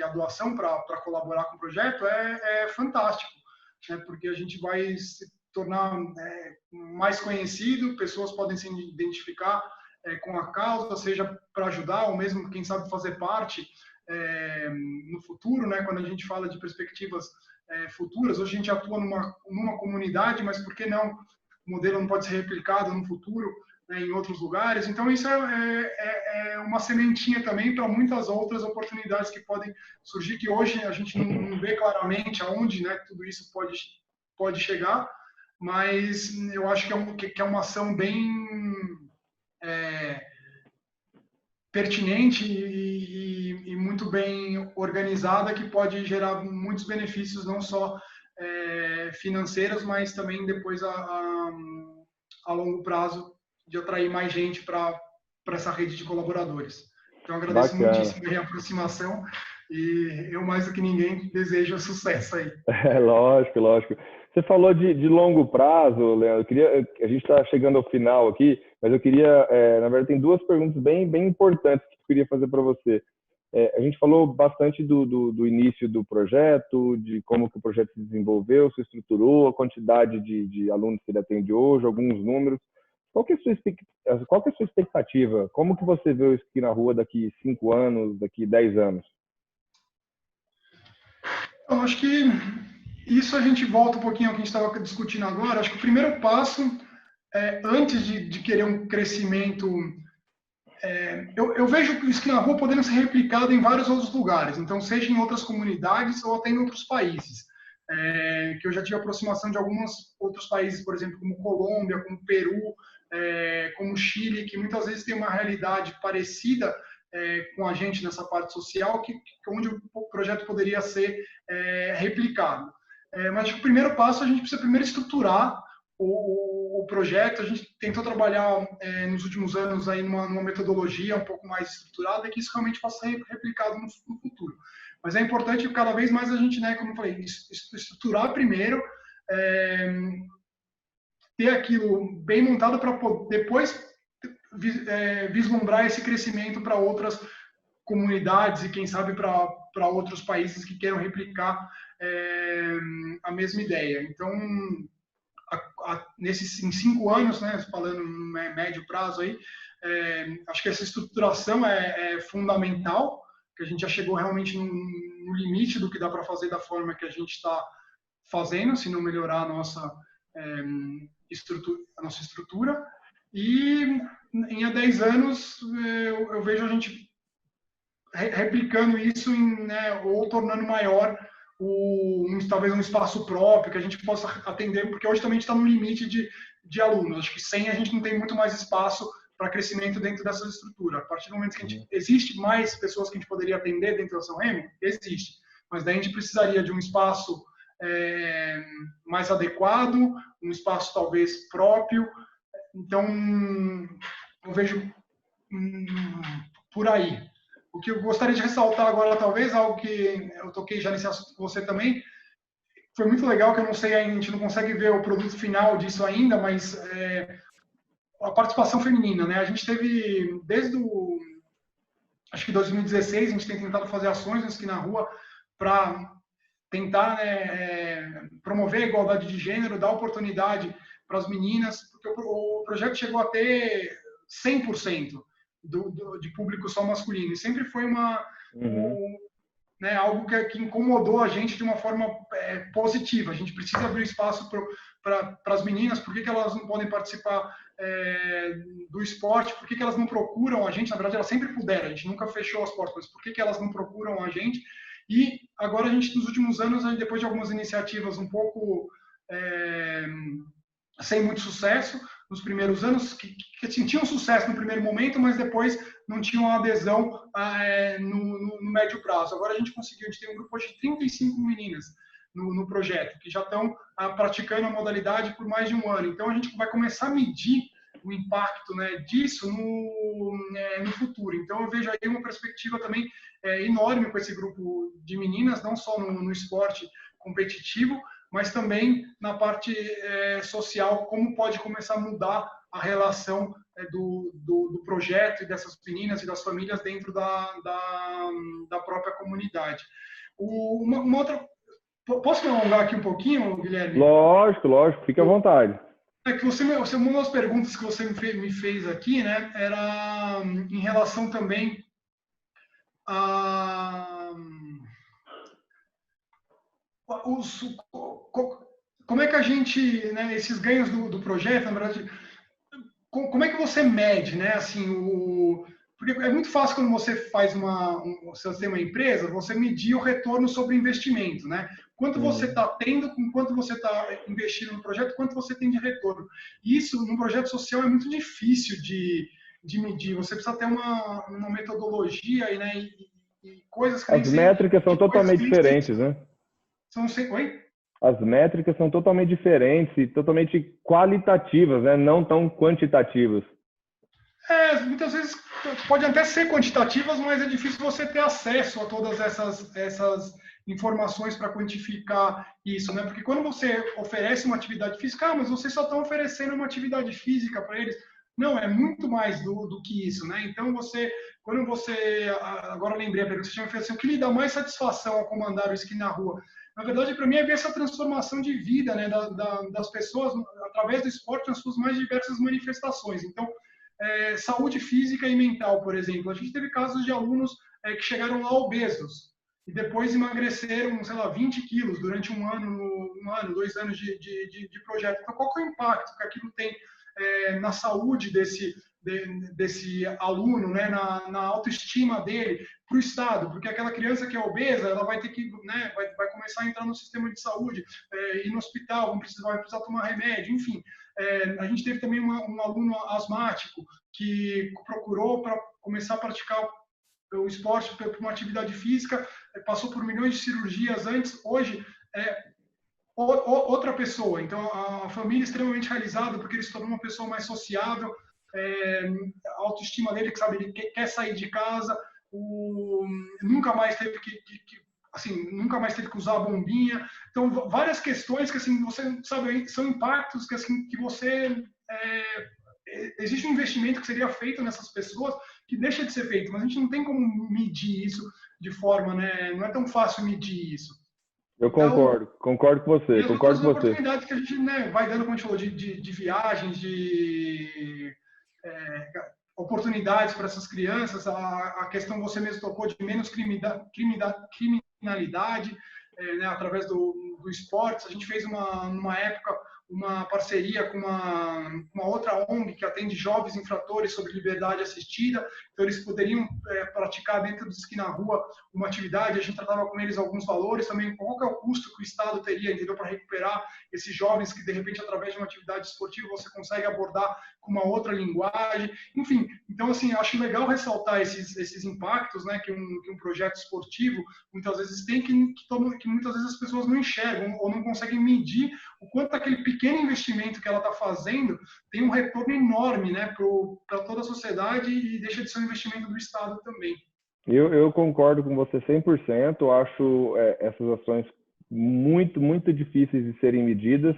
a doação para colaborar com o projeto é fantástico, né, porque a gente vai se tornar mais conhecido, pessoas podem se identificar com a causa, seja para ajudar ou mesmo, quem sabe, fazer parte no futuro, né, quando a gente fala de perspectivas futuras. Hoje a gente atua numa comunidade, mas por que não? O modelo não pode ser replicado no futuro, né, em outros lugares. Então, isso é uma sementinha também para muitas outras oportunidades que podem surgir, que hoje a gente não vê claramente aonde, né, tudo isso pode chegar, mas eu acho que é uma ação bem pertinente e muito bem organizada, que pode gerar muitos benefícios, não só financeiros, mas também depois a longo prazo, de atrair mais gente para essa rede de colaboradores. Então, agradeço muitíssimo a aproximação e eu, mais do que ninguém, desejo sucesso aí. Lógico, lógico. Você falou de longo prazo, Leandro. A gente está chegando ao final aqui, mas eu queria, na verdade, tem duas perguntas bem importantes que eu queria fazer para você. A gente falou bastante do início do projeto, de como que o projeto se desenvolveu, se estruturou, a quantidade de alunos que ele atende hoje, alguns números. Qual que é a sua expectativa? Como que você vê o Esqui na Rua daqui 5 anos, daqui 10 anos? Eu acho que isso a gente volta um pouquinho ao que a gente estava discutindo agora. Acho que o primeiro passo, antes de querer um crescimento, eu vejo o Esqui na Rua podendo ser replicado em vários outros lugares, então seja em outras comunidades ou até em outros países. Que eu já tive aproximação de alguns outros países, por exemplo, como Colômbia, como Peru, como Chile, que muitas vezes tem uma realidade parecida com a gente nessa parte social, onde o projeto poderia ser replicado. Mas acho que o primeiro passo, a gente precisa primeiro estruturar o projeto. A gente tentou trabalhar nos últimos anos aí numa metodologia um pouco mais estruturada, que isso realmente possa ser replicado no futuro. Mas é importante cada vez mais a gente, né, como eu falei, estruturar primeiro, ter aquilo bem montado para depois vislumbrar esse crescimento para outras comunidades e, quem sabe, para outros países que queiram replicar a mesma ideia. Então, em 5 anos, né, falando no médio prazo aí, acho que essa estruturação é fundamental, que a gente já chegou realmente no limite do que dá para fazer da forma que a gente está fazendo, se não melhorar a nossa estrutura. E em 10 anos eu vejo a gente replicando isso ou tornando maior talvez um espaço próprio que a gente possa atender, porque hoje também a gente está no limite de alunos. Acho que 100 a gente não tem muito mais espaço para crescimento dentro dessa estrutura. A partir do momento que existe mais pessoas que a gente poderia atender dentro da São Remo, existe. Mas daí a gente precisaria de um espaço mais adequado, um espaço talvez próprio. Então, eu vejo por aí. O que eu gostaria de ressaltar agora, talvez, algo que eu toquei já nesse assunto com você também, foi muito legal, que eu não sei, a gente não consegue ver o produto final disso ainda, mas a participação feminina, né? A gente teve, desde acho que 2016, a gente tem tentado fazer ações aqui na rua para tentar, né, promover a igualdade de gênero, dar oportunidade para as meninas, porque o projeto chegou a ter 100% de público só masculino, e sempre foi né, algo que incomodou a gente de uma forma positiva. A gente precisa abrir espaço para as meninas, por que elas não podem participar do esporte, por que elas não procuram a gente? Na verdade, elas sempre puderam, a gente nunca fechou as portas, mas por que elas não procuram a gente? E agora a gente, nos últimos anos, depois de algumas iniciativas um pouco sem muito sucesso, nos primeiros anos, que tinham sucesso no primeiro momento, mas depois não tinham adesão no médio prazo. Agora a gente conseguiu, a gente tem um grupo hoje de 35 meninas no projeto, que já estão praticando a modalidade por mais de um ano. Então a gente vai começar a medir o impacto, né, disso no futuro. Então eu vejo aí uma perspectiva também enorme com esse grupo de meninas, não só no esporte competitivo, mas também na parte social, como pode começar a mudar a relação do projeto e dessas meninas e das famílias dentro da própria comunidade. Uma outra... Posso me alongar aqui um pouquinho, Guilherme? Lógico, lógico, fique à vontade. É que uma das perguntas que você me fez aqui, né, era em relação também a como é que a gente, né, esses ganhos do projeto, na verdade, como é que você mede, né, assim, porque é muito fácil quando você faz você tem uma empresa, você medir o retorno sobre o investimento, né? Quanto você está tendo, com quanto você está investindo no projeto, quanto você tem de retorno. Isso, num projeto social, é muito difícil de medir. Você precisa ter uma metodologia né, e coisas que nem As métricas são totalmente diferentes, né? Oi? As métricas são totalmente diferentes e totalmente qualitativas, né? Não tão quantitativas. Muitas vezes podem até ser quantitativas, mas é difícil você ter acesso a todas essas informações para quantificar isso, né? Porque quando você oferece uma atividade física, mas vocês só estão oferecendo uma atividade física para eles. Não, é muito mais do que isso, né? Então, quando você, agora lembrei a pergunta, você tinha me feito assim, o que lhe dá mais satisfação ao comandar o esqui na rua? Na verdade, para mim, é ver essa transformação de vida, né, das pessoas através do esporte nas suas mais diversas manifestações. Então, saúde física e mental, por exemplo. A gente teve casos de alunos que chegaram lá obesos e depois emagreceram, sei lá, 20 quilos durante um ano, 2 anos de projeto. Então, qual que é o impacto que aquilo tem na saúde desse aluno, né, na autoestima dele, para o Estado? Porque aquela criança que é obesa, ela vai ter que, né, vai começar a entrar no sistema de saúde, ir no hospital, vai precisar tomar remédio, enfim. A gente teve também um aluno asmático que procurou para começar a praticar o esporte por uma atividade física, passou por milhões de cirurgias antes, hoje outra pessoa. Então, a família é extremamente realizada porque ele se tornou uma pessoa mais sociável, a autoestima dele, que sabe, ele quer sair de casa, nunca mais teve nunca mais teve que usar a bombinha. Então, várias questões que, assim, você sabe, são impactos que, assim, que você... existe um investimento que seria feito nessas pessoas que deixa de ser feito, mas a gente não tem como medir isso de forma, né? Não é tão fácil medir isso. Eu concordo com você, concordo com você. Oportunidades que a gente, né, vai dando, como a gente falou, de viagens, oportunidades para essas crianças, a questão você mesmo tocou de menos criminalidade, né, através do esporte. A gente fez numa época uma parceria com uma outra ONG que atende jovens infratores sobre liberdade assistida, então eles poderiam praticar dentro do esqui na rua uma atividade, a gente tratava com eles alguns valores também, qual que é o custo que o Estado teria, entendeu, para recuperar esses jovens que de repente através de uma atividade esportiva você consegue abordar com uma outra linguagem, enfim. Então, assim, acho legal ressaltar esses impactos, né, que um projeto esportivo muitas vezes tem, que muitas vezes as pessoas não enxergam ou não conseguem medir o quanto aquele pequeno investimento que ela está fazendo tem um retorno enorme, né, para toda a sociedade, e deixa de ser um investimento do Estado também. Eu concordo com você 100%. Eu acho essas ações muito, muito difíceis de serem medidas,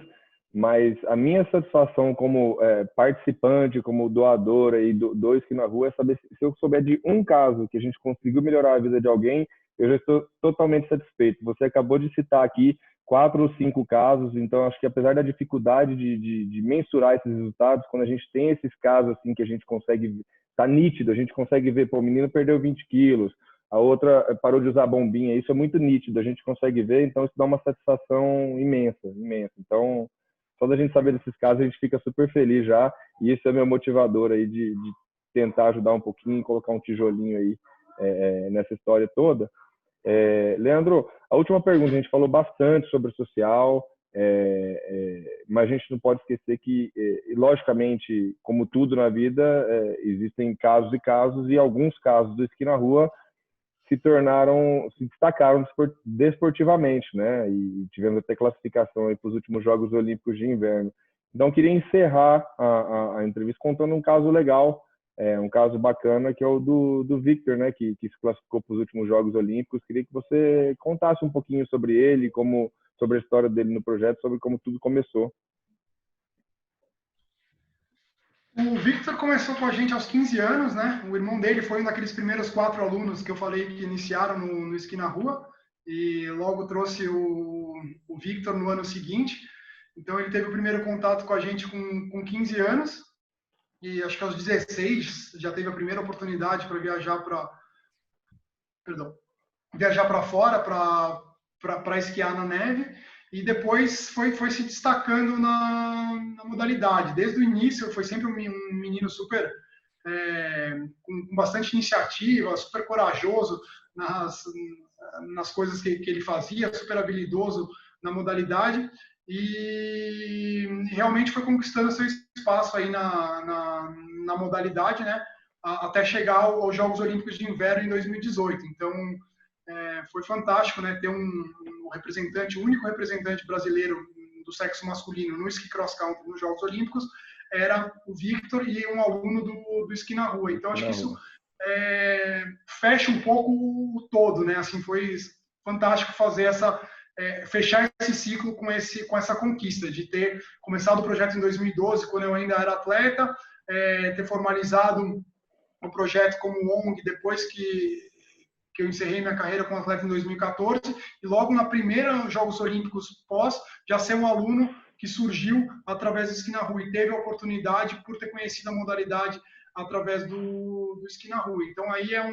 mas a minha satisfação como participante, como doador aí do Esquina na Rua é saber se eu souber de um caso que a gente conseguiu melhorar a vida de alguém, eu já estou totalmente satisfeito. Você acabou de citar aqui 4 ou 5 casos, então acho que apesar da dificuldade de mensurar esses resultados, quando a gente tem esses casos assim que a gente consegue, tá nítido, a gente consegue ver, pô, o menino perdeu 20 quilos, a outra parou de usar bombinha, isso é muito nítido, a gente consegue ver, então isso dá uma satisfação imensa, imensa. Então, só da gente saber desses casos, a gente fica super feliz já, e esse é o meu motivador aí de tentar ajudar um pouquinho, colocar um tijolinho aí nessa história toda. Leandro, a última pergunta, a gente falou bastante sobre o social, mas a gente não pode esquecer que, logicamente, como tudo na vida, existem casos e casos, e alguns casos do Esqui na Rua se destacaram desportivamente, né? E tivemos até classificação para os últimos Jogos Olímpicos de Inverno. Então, queria encerrar a entrevista contando um caso legal, um caso bacana, que é o do Victor, né? Que se classificou para os últimos Jogos Olímpicos. Queria que você contasse um pouquinho sobre ele, sobre a história dele no projeto, sobre como tudo começou. O Victor começou com a gente aos 15 anos, né? O irmão dele foi um daqueles primeiros 4 alunos que eu falei que iniciaram no Esqui na Rua, e logo trouxe o Victor no ano seguinte. Então ele teve o primeiro contato com a gente com 15 anos, e acho que aos 16 já teve a primeira oportunidade para viajar perdão, viajar para fora para esquiar na neve, e depois foi se destacando na modalidade. Desde o início foi sempre um menino super com bastante iniciativa, super corajoso nas coisas que ele fazia, super habilidoso na modalidade, e realmente foi conquistando seu espaço aí na modalidade, né? Até chegar aos Jogos Olímpicos de Inverno em 2018. Então, foi fantástico, né? Ter um representante, o único representante brasileiro do sexo masculino no esqui cross country nos Jogos Olímpicos era o Victor e um aluno do esqui na rua. Então, acho que isso fecha um pouco o todo, né? Assim, foi fantástico fazer fechar esse ciclo com essa conquista de ter começado o projeto em 2012, quando eu ainda era atleta, ter formalizado o projeto como ONG depois que eu encerrei minha carreira como atleta em 2014, e logo na primeira Jogos Olímpicos pós, já ser um aluno que surgiu através do esqui na rua e teve a oportunidade por ter conhecido a modalidade através do esqui na rua. Então aí é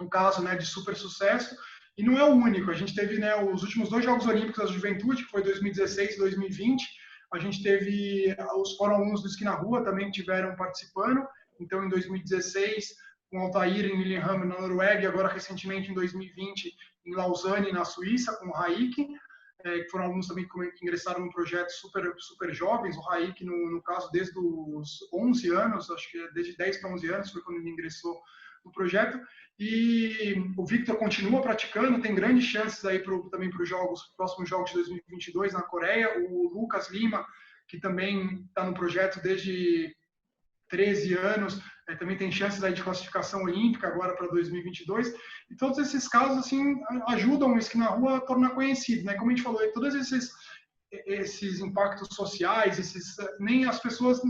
um caso, né, de super sucesso, e não é o único. A gente teve, né, os últimos 2 Jogos Olímpicos da Juventude, que foi 2016 e 2020, a gente teve os Fórum alunos do esqui na rua também tiveram participando. Então em 2016 com o Altair em Lillehammer, na Noruega, e agora recentemente em 2020 em Lausanne, na Suíça, com o Raik, que foram alunos também que ingressaram no projeto super jovens. O Raik, no caso, desde os 11 anos, acho que desde 10 para 11 anos foi quando ele ingressou no projeto. E o Victor continua praticando, tem grandes chances aí também para os próximos jogos de 2022 na Coreia. O Lucas Lima, que também está no projeto desde 13 anos, também tem chances aí de classificação olímpica agora para 2022. E todos esses casos assim ajudam o esqui na rua a tornar conhecido, né? Como a gente falou, todos esses impactos sociais, nem as pessoas,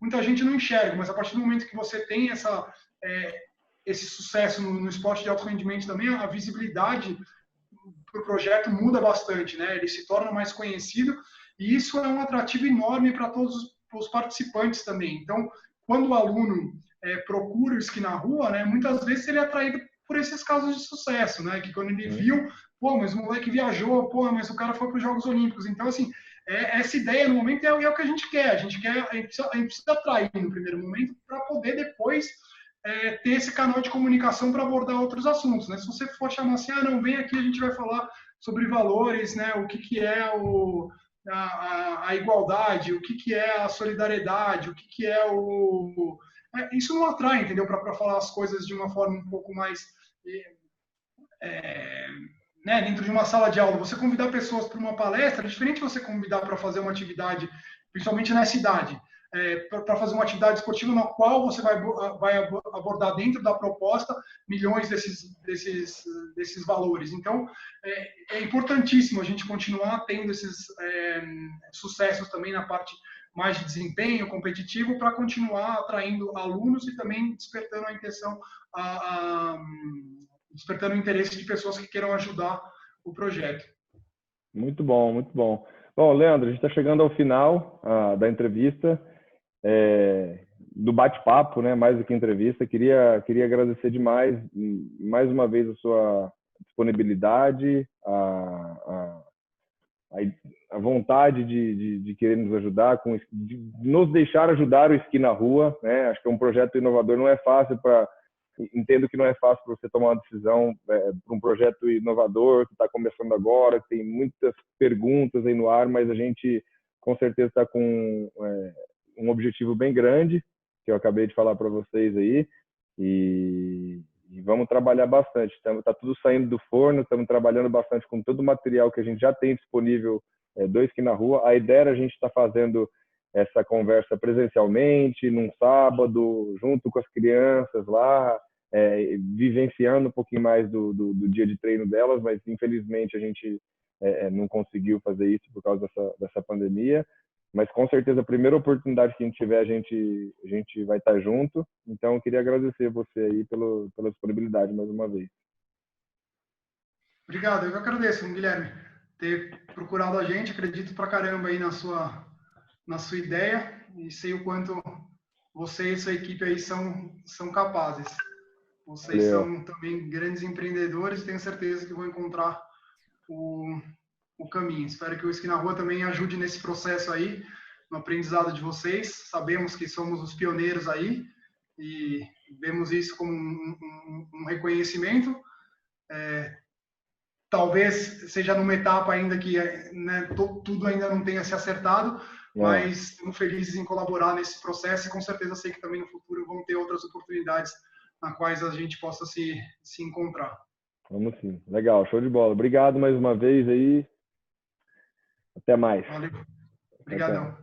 muita gente não enxerga, mas a partir do momento que você tem esse sucesso no esporte de alto rendimento também, a visibilidade para o projeto muda bastante, né? Ele se torna mais conhecido, e isso é um atrativo enorme para todos os participantes também. Então, quando o aluno procura o esqui na rua, né, muitas vezes ele é atraído por esses casos de sucesso, né, que quando ele viu, pô, mas o moleque viajou, pô, mas o cara foi para os Jogos Olímpicos. Então, assim, essa ideia no momento é o que a gente quer. A gente precisa atrair no primeiro momento para poder depois ter esse canal de comunicação para abordar outros assuntos, né? Se você for chamar assim, não, vem aqui, a gente vai falar sobre valores, né? O que é a igualdade, o que é a solidariedade, o que é o... Isso não atrai, entendeu? Para falar as coisas de uma forma um pouco mais... né, dentro de uma sala de aula. Você convidar pessoas para uma palestra é diferente de você convidar para fazer uma atividade, principalmente nessa idade. para fazer uma atividade esportiva na qual você vai abordar dentro da proposta milhões desses valores. Então, é importantíssimo a gente continuar tendo esses sucessos também na parte mais de desempenho competitivo para continuar atraindo alunos e também despertando a intenção, despertando o interesse de pessoas que queiram ajudar o projeto. Muito bom, muito bom. Bom, Leandro, a gente está chegando ao final da entrevista, do bate-papo, né? Mais do que entrevista. Queria agradecer demais, mais uma vez, a sua disponibilidade, a vontade de querer nos ajudar, de nos deixar ajudar o Esqui na Rua, né? Acho que é um projeto inovador, não é fácil entendo que não é fácil para você tomar uma decisão para um projeto inovador que está começando agora, que tem muitas perguntas aí no ar, mas a gente com certeza está com um objetivo bem grande, que eu acabei de falar para vocês aí, e vamos trabalhar bastante. Está tudo saindo do forno, estamos trabalhando bastante com todo o material que a gente já tem disponível do Esqui na Rua. A ideia era a gente estar fazendo essa conversa presencialmente, num sábado, junto com as crianças lá, vivenciando um pouquinho mais do dia de treino delas, mas infelizmente a gente não conseguiu fazer isso por causa dessa pandemia. Mas com certeza a primeira oportunidade que a gente tiver, a gente vai estar junto. Então eu queria agradecer você aí pela disponibilidade mais uma vez. Obrigado, eu que agradeço, Guilherme, ter procurado a gente. Acredito pra caramba aí na sua ideia e sei o quanto você e sua equipe aí são capazes. Vocês são também grandes empreendedores e tenho certeza que vão encontrar o caminho. Espero que o Esqui na Rua também ajude nesse processo aí, no aprendizado de vocês. Sabemos que somos os pioneiros aí e vemos isso como um reconhecimento. Talvez seja numa etapa ainda que tudo ainda não tenha se acertado, mas estamos felizes em colaborar nesse processo e com certeza sei que também no futuro vão ter outras oportunidades na quais a gente possa se encontrar. Vamos sim. Legal, show de bola. Obrigado mais uma vez aí. Até mais. Valeu. Obrigadão.